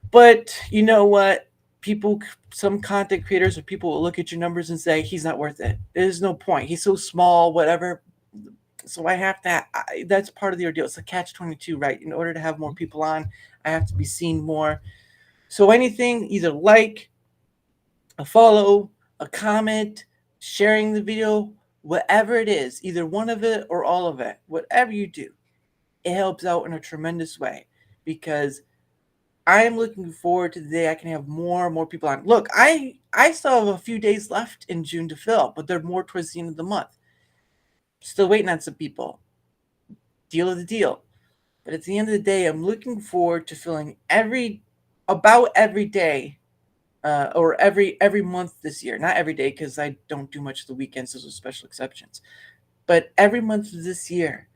But you know what? People, some content creators or people will look at your numbers and say, he's not worth it. There's no point. He's so small, whatever. So I have to, that's part of the ordeal. It's a catch-22, right? In order to have more people on, I have to be seen more. So anything, either like, a follow, a comment, sharing the video, whatever it is, either one of it or all of it, whatever you do, it helps out in a tremendous way, because I am looking forward to the day I can have more and more people on. Look, I still have a few days left in June to fill, but they're more towards the end of the month. Still waiting on some people. Deal of the deal. But at the end of the day, I'm looking forward to filling about every day, or every month this year. Not every day, because I don't do much of the weekends. Those are special exceptions. But every month of this year,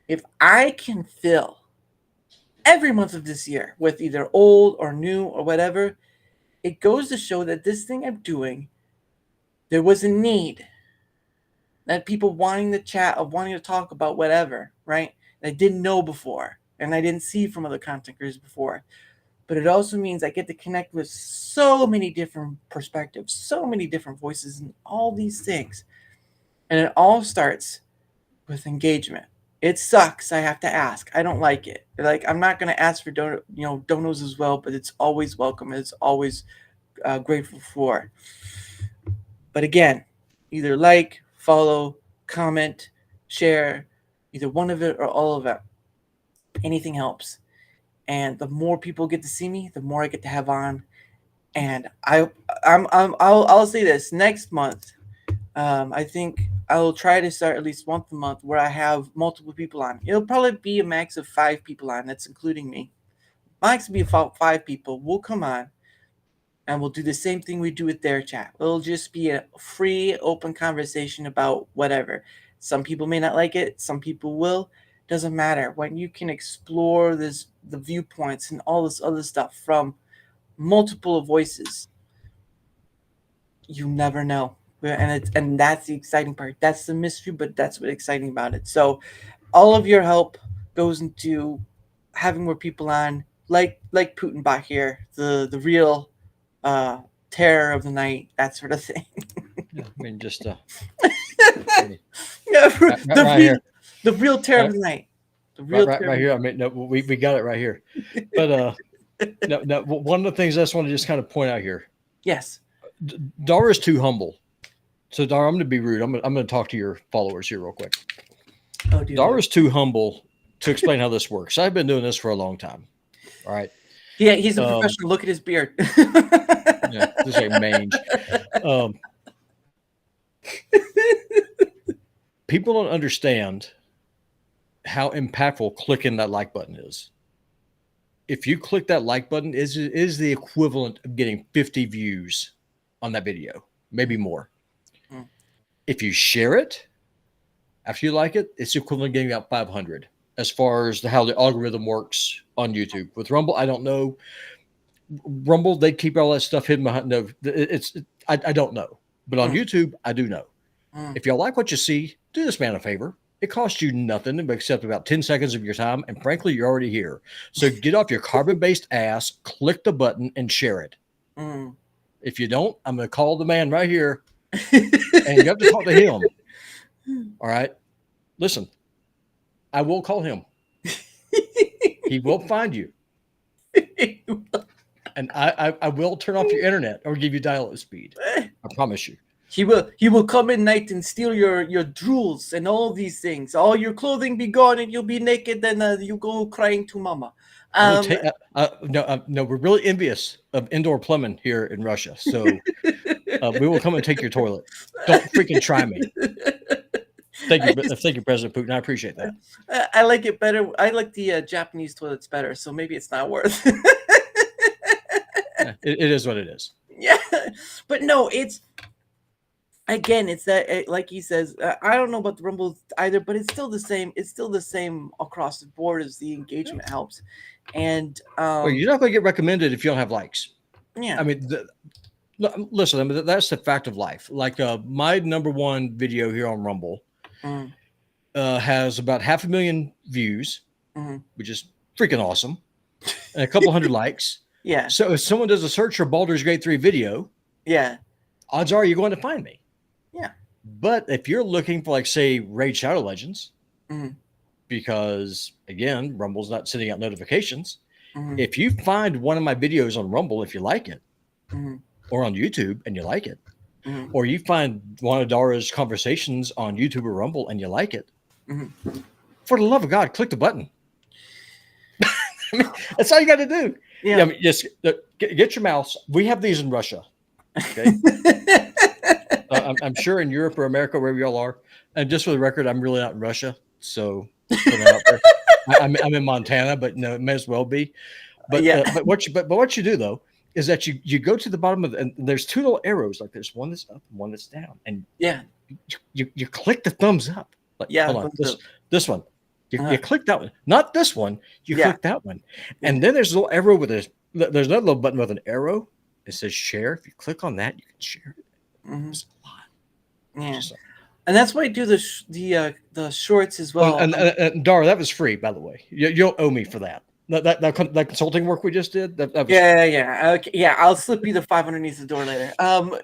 if I can fill every month of this year with either old or new or whatever, it goes to show that this thing I'm doing, there was a need. That people wanting to chat, of wanting to talk about whatever, right? That I didn't know before, and I didn't see from other content creators before. But it also means I get to connect with so many different perspectives, so many different voices, and all these things. And it all starts with engagement. It sucks, I have to ask. I don't like it. Like, I'm not going to ask for donos as well, but it's always welcome. It's always grateful for. But again, either like, follow, comment, share, either one of it or all of it. Anything helps. And the more people get to see me, the more I get to have on. And I'll say this: next month, I think I will try to start at least once a month where I have multiple people on. It'll probably be a max of 5 people on. That's including me. Max will be about 5 people. We'll come on, and we'll do the same thing we do with Darachat. It'll just be a free, open conversation about whatever. Some people may not like it. Some people will. Doesn't matter. When you can explore the viewpoints and all this other stuff from multiple voices, you never know. And that's the exciting part. That's the mystery, but that's what's exciting about it. So all of your help goes into having more people on, like PutinBot here, the real terror of the night, that sort of thing. Yeah, I mean, just yeah, right here. The real terror of the night. The real right here. I mean, no, we got it right here. But no, one of the things I just want to just kind of point out here. Yes. Dara is too humble. So Dara, I'm going to be rude. I'm going to talk to your followers here real quick. Oh, dear. Dara is too humble to explain how this works. I've been doing this for a long time. All right. Yeah, he's a professional. Look at his beard. Yeah, this is like mange. People don't understand how impactful clicking that like button is. If you click that like button, is the equivalent of getting 50 views on that video, maybe more. If you share it after you like it, it's equivalent of getting about 500. As far as how the algorithm works on YouTube. With Rumble, I don't know. Rumble, they keep all that stuff hidden behind. No, I don't know. But on YouTube, I do know. If y'all like what you see, do this man a favor. It costs you nothing except about 10 seconds of your time. And frankly, you're already here. So get off your carbon-based ass, click the button, and share it. If you don't, I'm going to call the man right here. And you have to talk to him. All right? Listen, I will call him. He will find you. And I will turn off your internet or give you dial-up speed. I promise you. He will come in night and steal your jewels and all these things. All your clothing be gone and you'll be naked and you go crying to mama. No, we're really envious of indoor plumbing here in Russia. So we will come and take your toilet. Don't freaking try me. Thank you, President Putin. I appreciate that. I like it better. I like the Japanese toilets better. So maybe it's not worth it. It is what it is. Yeah. But no, it's again, it's that like he says, I don't know about the Rumble either, but it's still the same. It's still the same across the board as the engagement helps, and Well, you're not going to get recommended if you don't have likes. yeah, I mean, listen, I mean, that's the fact of life. Like my number one video here on Rumble mm, has about 500,000 views, mm, which is freaking awesome, and a couple hundred likes. yeah, So if someone does a search for Baldur's Gate 3 video, yeah, odds are you're going to find me. yeah, But if you're looking for, like, say, Raid Shadow Legends, mm, because again, Rumble's not sending out notifications. mm, If you find one of my videos on Rumble, if you like it, mm, or on YouTube and you like it, mm, or you find one of Dara's conversations on YouTube or Rumble and you like it, mm. for the love of God, click the button. I mean, that's all you got to do. Yeah. I mean, just get your mouse. We have these in Russia. Okay. I'm sure in Europe or America, wherever y'all are. And just for the record, I'm really not in Russia. So put that out there. I'm in Montana, but no, it may as well be. But Yeah. but what you do though is that you go to the bottom of and there's two little arrows, like there's one that's up and one that's down, and Yeah. you click the thumbs up. Like, Yeah, hold on, thumbs this one. You Uh-huh. click that one, not this one. You Yeah. click that one, and then there's a little arrow with there's another little button with an arrow. It says share. If you click on that, you can share it. Mhm. It's a lot. Yeah. Just like- And that's why I do the shorts as well. and Dara, that was free, by the way. You don't owe me for that. That consulting work we just did. That was Yeah. Okay, yeah, I'll slip you the 500 underneath the door later.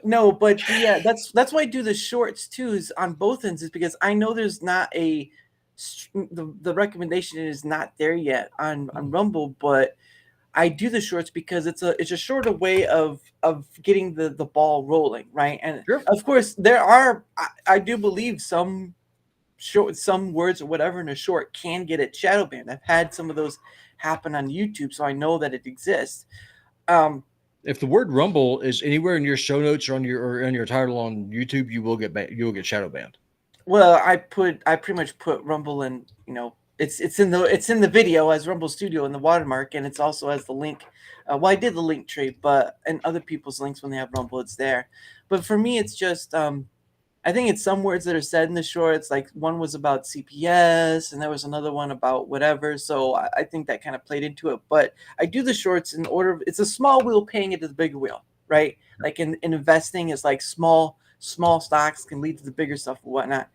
No, but yeah, that's why I do the shorts too. Is on both ends, is because I know there's not the recommendation is not there yet on Rumble, but I do the shorts because it's a shorter way of getting the ball rolling, right? And Sure. of course, there are I do believe some words or whatever in a short can get it shadow banned. I've had some of those happen on YouTube, so I know that it exists. If the word Rumble is anywhere in your show notes or on your title on YouTube, you will get shadow banned. Well, I pretty much put Rumble in, it's in the video as Rumble Studio in the watermark, and it's also as the link. Well, I did the link tree, but and other people's links when they have Rumble, it's there. But for me, it's just I think it's some words that are said in the shorts. Like one was about CPS, and there was another one about whatever. So I think that kind of played into it. But I do the shorts in order. It's a small wheel paying into the bigger wheel, right? Like in investing, is like small stocks can lead to the bigger stuff and whatnot.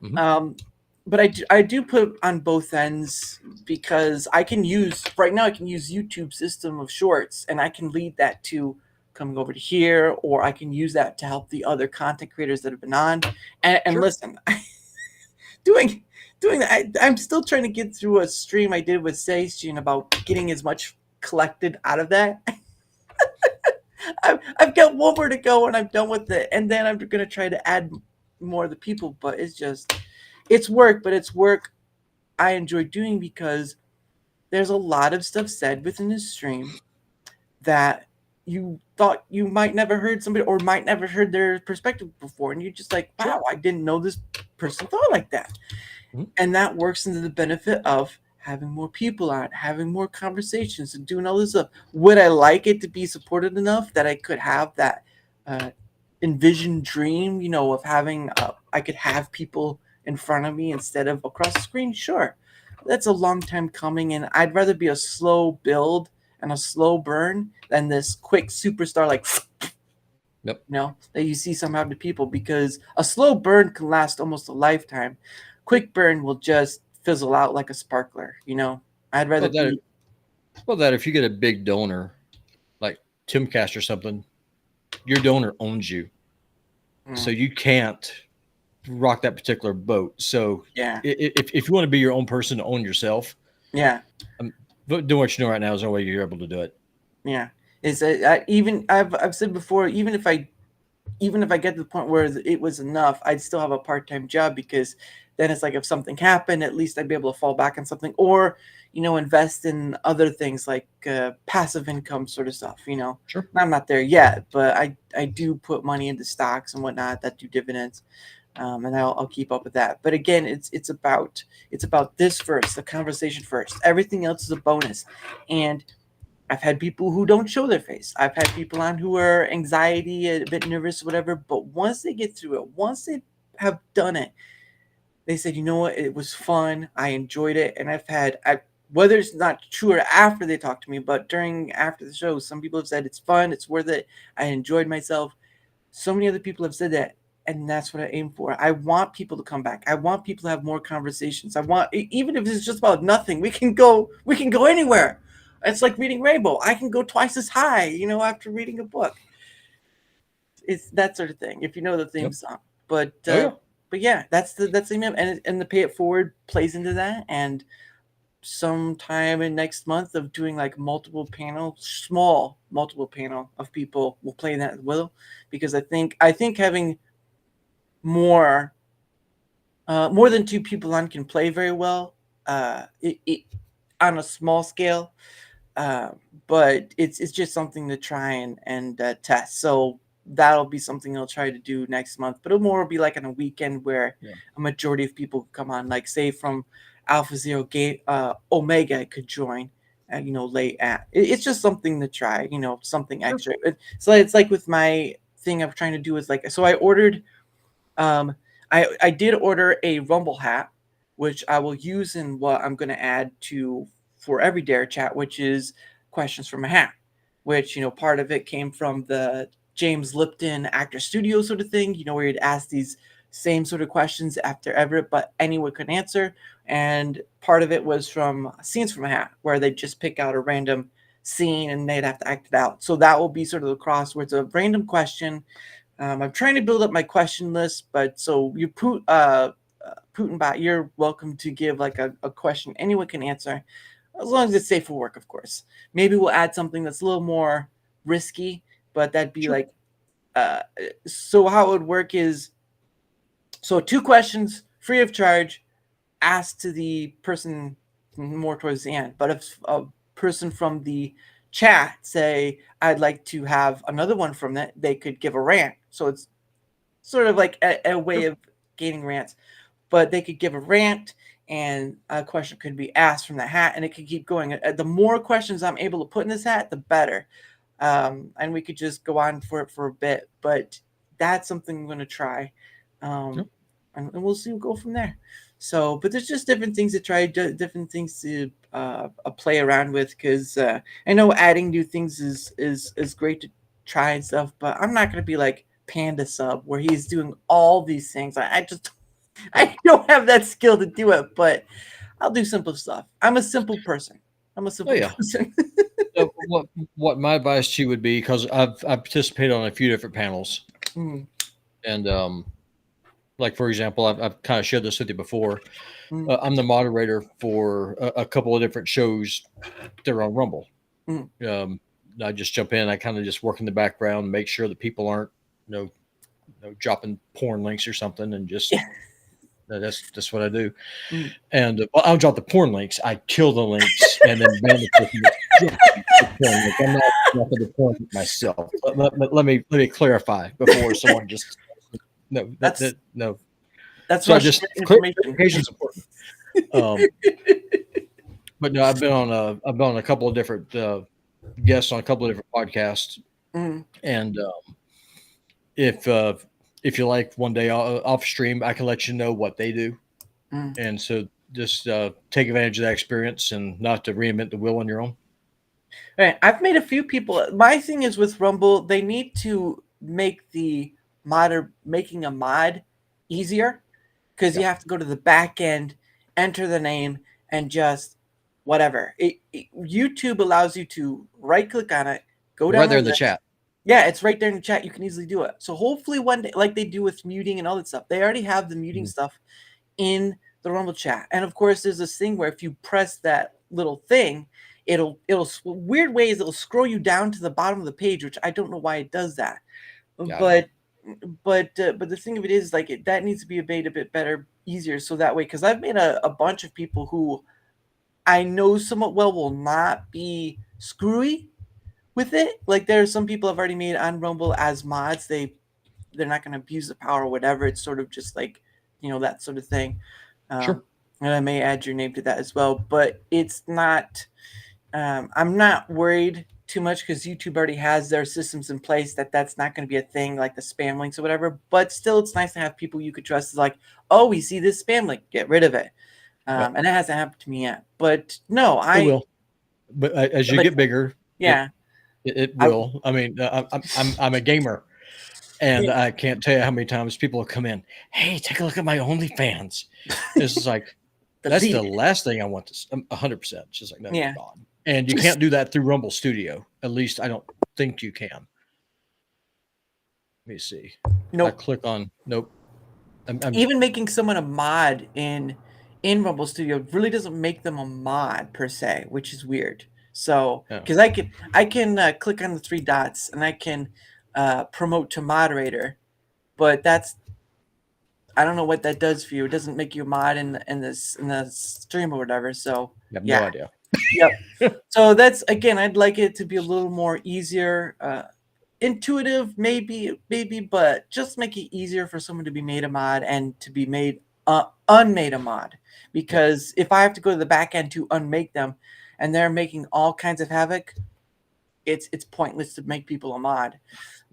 Mm-hmm. But I do put on both ends because I can use YouTube system of shorts, and I can lead that to coming over to here, or I can use that to help the other content creators that have been on. And Sure. Listen, doing that. I'm still trying to get through a stream I did with Seishin about getting as much collected out of that. I've got one more to go, and I'm done with it. And then I'm going to try to add more of the people, but it's work, but it's work I enjoy doing because there's a lot of stuff said within this stream that you thought you might never heard somebody or might never heard their perspective before. And you're just like, wow, I didn't know this person thought like that. Mm-hmm. And that works into the benefit of having more people on, having more conversations and doing all this stuff. Would I like it to be supported enough that I could have that envisioned dream, of having, I could have people in front of me instead of across the screen? Sure. That's a long time coming, and I'd rather be a slow build and a slow burn than this quick superstar like Yep. That you see somehow to people, because a slow burn can last almost a lifetime. Quick burn will just fizzle out like a sparkler. I'd rather that if you get a big donor like Timcast or something, your donor owns you, so you can't rock that particular boat. So yeah, if you want to be your own person to own yourself, yeah, but doing what you know right now is the only way you're able to do it. Yeah, I've said before, even if I get to the point where it was enough, I'd still have a part-time job, because then it's like if something happened, at least I'd be able to fall back on something, or invest in other things like passive income sort of stuff. Sure. I'm not there yet, but I do put money into stocks and whatnot that do dividends. And I'll keep up with that. But again, it's about this first, the conversation first. Everything else is a bonus. And I've had people who don't show their face. I've had people on who are anxiety, a bit nervous, whatever. But once they get through it, once they have done it, they said, you know what, it was fun. I enjoyed it. And whether it's not true or after they talk to me, but after the show, some people have said it's fun, it's worth it. I enjoyed myself. So many other people have said that. And that's what I aim for. I want people to come back. I want people to have more conversations. Even if it's just about nothing, we can go anywhere. It's like reading Rainbow. I can go twice as high, after reading a book. It's that sort of thing. If you know the theme song, but yeah, that's the name, and the Pay It Forward plays into that. And sometime in next month of doing like small multiple panel of people will play that as well, because I think having more than two people on can play very well. It on a small scale. But it's just something to try and test. So that'll be something I'll try to do next month. But it'll more be like on a weekend where a majority of people come on, like say from Alpha Zero Game, Omega could join, late at. It's just something to try, something extra. So it's like with my thing I'm trying to do is like, so I ordered, I did order a Rumble hat, which I will use in what I'm going to add for every Darachat, which is questions from a hat, which, part of it came from the James Lipton actor studio sort of thing, where you'd ask these same sort of questions after Everett, but anyone could answer. And part of it was from scenes from a hat, where they just pick out a random scene and they'd have to act it out. So that will be sort of the cross where it's a random question. I'm trying to build up my question list, but so you PutinBot, you're welcome to give like a question anyone can answer, as long as it's safe for work, of course. Maybe we'll add something that's a little more risky, but that'd be like, so how it would work is, so 2 questions free of charge, asked to the person more towards the end. But if a person from the chat say, I'd like to have another one from that, they could give a rant. So it's sort of like a way of gaining rants, but they could give a rant, and a question could be asked from the hat, and it could keep going. The more questions I'm able to put in this hat, the better. And we could just go on for it for a bit, but that's something I'm going to try. And we'll see, we'll go from there. So, but there's just different things to try, different things to play around with, because I know adding new things is great to try and stuff, but I'm not going to be like Panda Sub, where he's doing all these things. I don't have that skill to do it, but I'll do simple stuff. I'm a simple person. Person. So what my advice to you would be, because I've participated on a few different panels, and like for example, I've kind of shared this with you before. I'm the moderator for a couple of different shows that are on Rumble. I just jump in. I kind of just work in the background, make sure that people aren't, dropping porn links or something, and just that's what I do. And I'll drop the porn links. I kill the links and then ban the person the porn link. I'm not dropping the porn link myself. Let me clarify before someone just no. That's so just clarification is important. But no, I've been on a couple of different guests on a couple of different podcasts, and if you like, one day off stream, I can let you know what they do, and so just take advantage of that experience and not to reinvent the wheel on your own. All right, I've made a few people. My thing is with Rumble, they need to make the making a mod easier, because you have to go to the back end, enter the name, and just whatever. YouTube allows you to right click on it, go down right there in the chat. Yeah, it's right there in the chat. You can easily do it. So hopefully one day, like they do with muting and all that stuff, they already have the muting stuff in the Rumble chat. And of course, there's this thing where if you press that little thing, it'll weird ways it'll scroll you down to the bottom of the page, which I don't know why it does that. But the thing of it is, like, that needs to be made a bit better, easier, so that way, because I've made a bunch of people who I know somewhat well will not be screwy with it. Like, there are some people I've already made on Rumble as mods. They're not going to abuse the power or whatever. It's sort of just like, that sort of thing. Sure. And I may add your name to that as well, but it's not I'm not worried too much because YouTube already has their systems in place that's not going to be a thing like the spam links or whatever. But still, it's nice to have people you could trust. Is like, oh, we see this spam link, get rid of it. And it hasn't happened to me yet. But no, It will. But as you get bigger, yeah, it will. I mean, I'm a gamer, and I can't tell you how many times people will come in. Hey, take a look at my OnlyFans. It's just like that's the last thing I want to. 100%. Just like no, God. And you can't do that through Rumble Studio. At least I don't think you can. Let me see. Nope. I click on nope. Even making someone a mod in Rumble Studio really doesn't make them a mod per se, which is weird. So because I can click on the 3 dots and I can promote to moderator, but I don't know what that does for you. It doesn't make you a mod in the stream or whatever. So I have no idea. Yep. So that's again, I'd like it to be a little more easier, intuitive, maybe, but just make it easier for someone to be made a mod and to be made unmade a mod. Because if I have to go to the back end to unmake them, and they're making all kinds of havoc, it's pointless to make people a mod.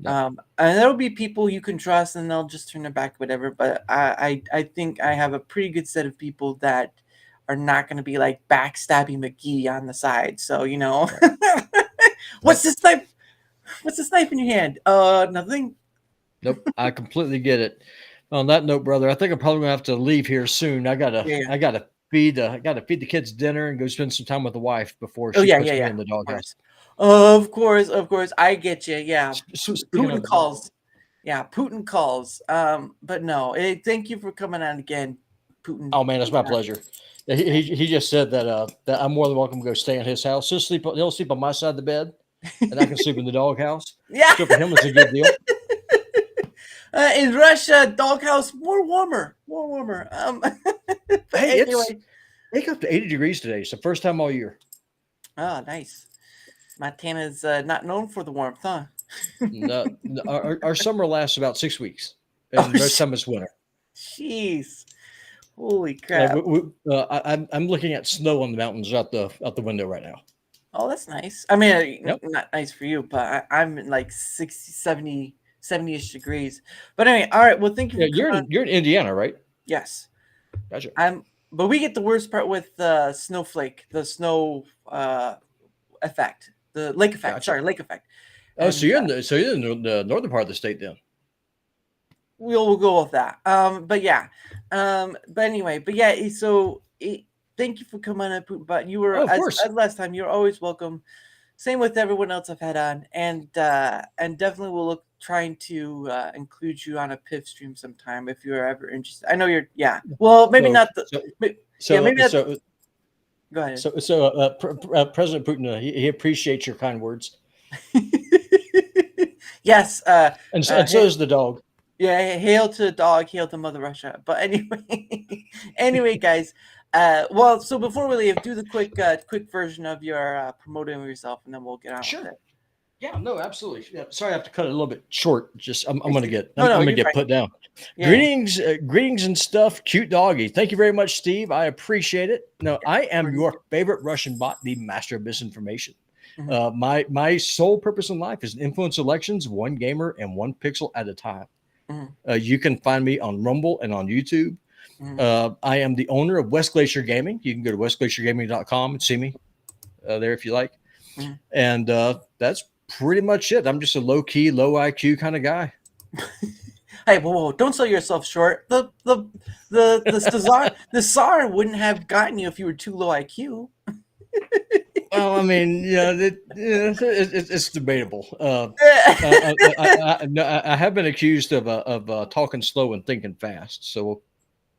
And there'll be people you can trust, and they'll just turn it back, whatever. But I think I have a pretty good set of people that are not going to be like backstabbing McGee on the side. So, you know, what's this knife? What's this knife in your hand? Nothing. Nope. I completely get it. On that note, brother, I think I'm probably gonna have to leave here soon. I gotta feed the kids dinner and go spend some time with the wife before she puts me in the doghouse. Of course. I get you. Yeah. Putin calls. Yeah, Putin calls. But no, thank you for coming on again, Putin. Oh man, it's my pleasure. He just said that I'm more than welcome to go stay in his house. He'll sleep on my side of the bed, and I can sleep in the doghouse. Yeah, so for him it's a good deal. In Russia, doghouse more warmer. Hey, anyway, it got up to 80 degrees today. It's the first time all year. Oh, nice. Montana's not known for the warmth, huh? No, our summer lasts about 6 weeks, and most time it's winter. Jeez. Holy crap! I'm looking at snow on the mountains out the window right now. Oh, that's nice. I mean, not nice for you, but I'm in like 60, 70-ish degrees. But anyway, all right. Well, thank you. You're in Indiana, right? Yes. Gotcha. But we get the worst part with the snowflake, the snow effect, the lake effect. Gotcha. Sorry, lake effect. Oh, so you're in the northern part of the state then. We'll go with that. But yeah. But anyway, so thank you for coming on, but you were as last time. You're always welcome. Same with everyone else I've had on, and definitely we'll trying to include you on a PIF stream sometime if you're ever interested. I know you're well, maybe not the go ahead. President Putin, he appreciates your kind words. Yes, and so does the dog. Yeah, hail to the dog, hail to Mother Russia. But anyway, guys. Well, so before we leave, do the quick version of your promoting yourself, and then we'll get on with it. Yeah, no, absolutely. Yeah, sorry, I have to cut it a little bit short. Just I'm gonna get put down. Yeah. Greetings and stuff. Cute doggy. Thank you very much, Steve. I appreciate it. No, I am your favorite Russian bot, the master of misinformation. Mm-hmm. My sole purpose in life is to influence elections, one gamer and one pixel at a time. Mm-hmm. You can find me on Rumble and on YouTube. Mm-hmm. I am the owner of West Glacier Gaming. You can go to westglaciergaming.com and see me there if you like. Mm-hmm. And that's pretty much it. I'm just a low-key, low IQ kind of guy. Hey, whoa, don't sell yourself short. The Tsar wouldn't have gotten you if you were too low IQ. Well, I mean, it's debatable. I have been accused of talking slow and thinking fast. So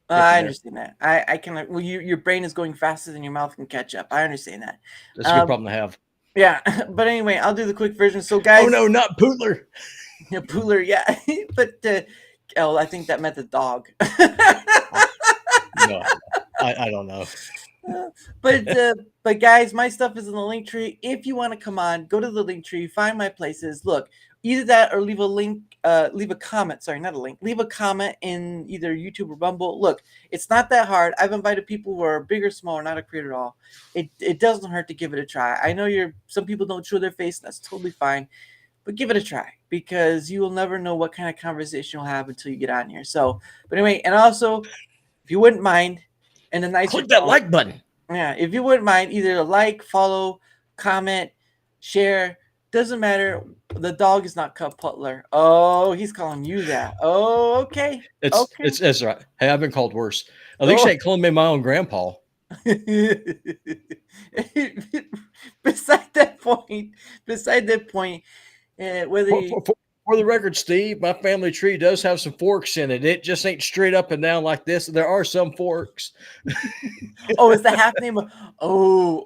I understand that. I can. Well, your brain is going faster than your mouth can catch up. I understand that. That's a good problem to have. Yeah, but anyway, I'll do the quick version. So, guys. Oh no, not Pootler. Yeah, Pootler. Yeah, but I think that meant the dog. No, I don't know. But guys, my stuff is in the link tree. If you want to come on, go to the link tree, find my places. Look, either that or leave a link, leave a comment. Sorry, not a link. Leave a comment in either YouTube or Rumble. Look, it's not that hard. I've invited people who are big or small or not a creator at all. It doesn't hurt to give it a try. I know some people don't show their face, and that's totally fine. But give it a try because you will never know what kind of conversation you'll have until you get on here. So, but anyway, and also, if you wouldn't mind, and a nicer Click that tone, like button. yeah, if you wouldn't mind, either like, follow, comment, share. Doesn't matter. The dog is not Cup Butler. Oh, he's calling you that. Oh, okay. It's right. Hey, I've been called worse. At least I ain't calling me my own grandpa. Beside that point, whether For the record, Steve, my family tree does have some forks in it. It just ain't straight up and down like this. There are some forks. oh, is the half name of oof,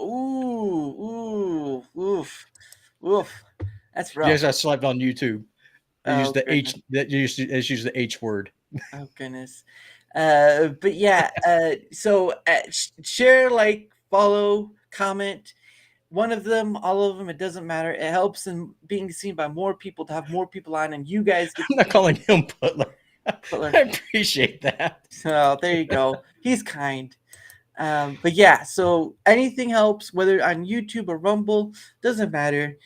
oof. That's rough. Yes, I slept on YouTube. I used the goodness. H that used the H word. Oh goodness. But yeah, so share, like, follow, comment. One of them, all of them, it doesn't matter. It helps in being seen by more people, to have more people on, and you guys get I'm not calling him Butler. Butler. I appreciate that. So there you go. He's kind. But yeah, so anything helps, whether on YouTube or Rumble, doesn't matter.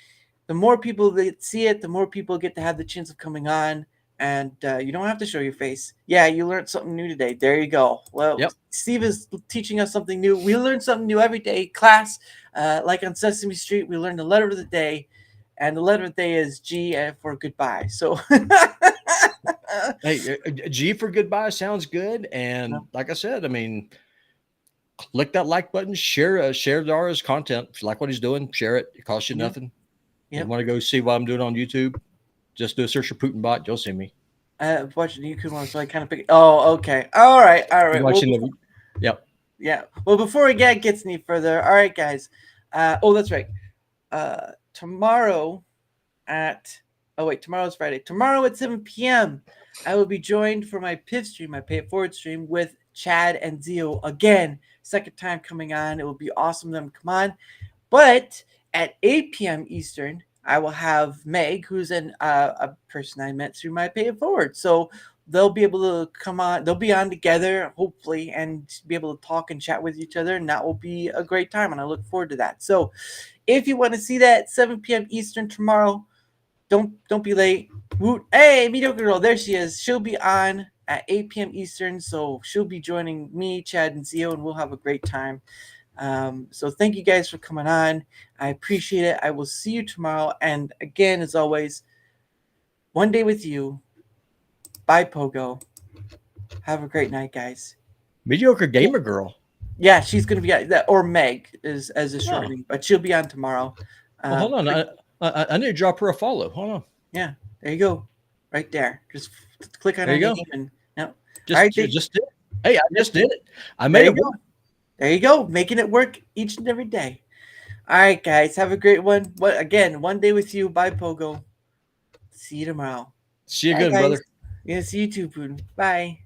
The more people that see it, the more people get to have the chance of coming on, and you don't have to show your face. Yeah, you learned something new today. There you go. Well, Yep. Steve is teaching us something new. We learn something new every day. Class, like on Sesame Street, we learn the letter of the day, and the letter of the day is G for goodbye. So, Hey, G for goodbye sounds good. And like I said, I mean, click that like button, share Dara's content. If you like what he's doing, share it. It costs you nothing. Yep. You want to go see what I'm doing on YouTube? Just do a search for PutinBot. You'll see me. Watching the YouTube one, so I kind of pick. Oh, okay. All right. Watching yep. Yeah. Well, before we gets any further, all right, guys. That's right. Tomorrow tomorrow's Friday. Tomorrow at 7 p.m., I will be joined for my PIV stream, my Pay It Forward stream, with Chad and Zio again. Second time coming on. It will be awesome them come on. But at 8 p.m. Eastern, I will have Meg, who's a person I met through my Pay It Forward. So they'll be able to come on. They'll be on together, hopefully, and be able to talk and chat with each other. And that will be a great time. And I look forward to that. So if you want to see that, 7 p.m. Eastern tomorrow, don't be late. Hey, Mediocre Girl, there she is. She'll be on at 8 p.m. Eastern. So she'll be joining me, Chad, and Zio, and we'll have a great time. So thank you guys for coming on. I appreciate it. I will see you tomorrow. And again, as always, one day with you. Bye, Pogo. Have a great night, guys. Mediocre Gamer Girl. Yeah, she's going to be on that, or Meg as a short name, but she'll be on tomorrow. Well, hold on. I need to drop her a follow. Hold on. Yeah, there you go. Right there. Just click on her name. And, no. Just did it. Hey, I just did it. I made it work. There you go. Making it work each and every day. All right, guys. Have a great one. Again, one day with you. Bye, Pogo. See you tomorrow. See you again, brother. Yeah, see you too, Putin. Bye.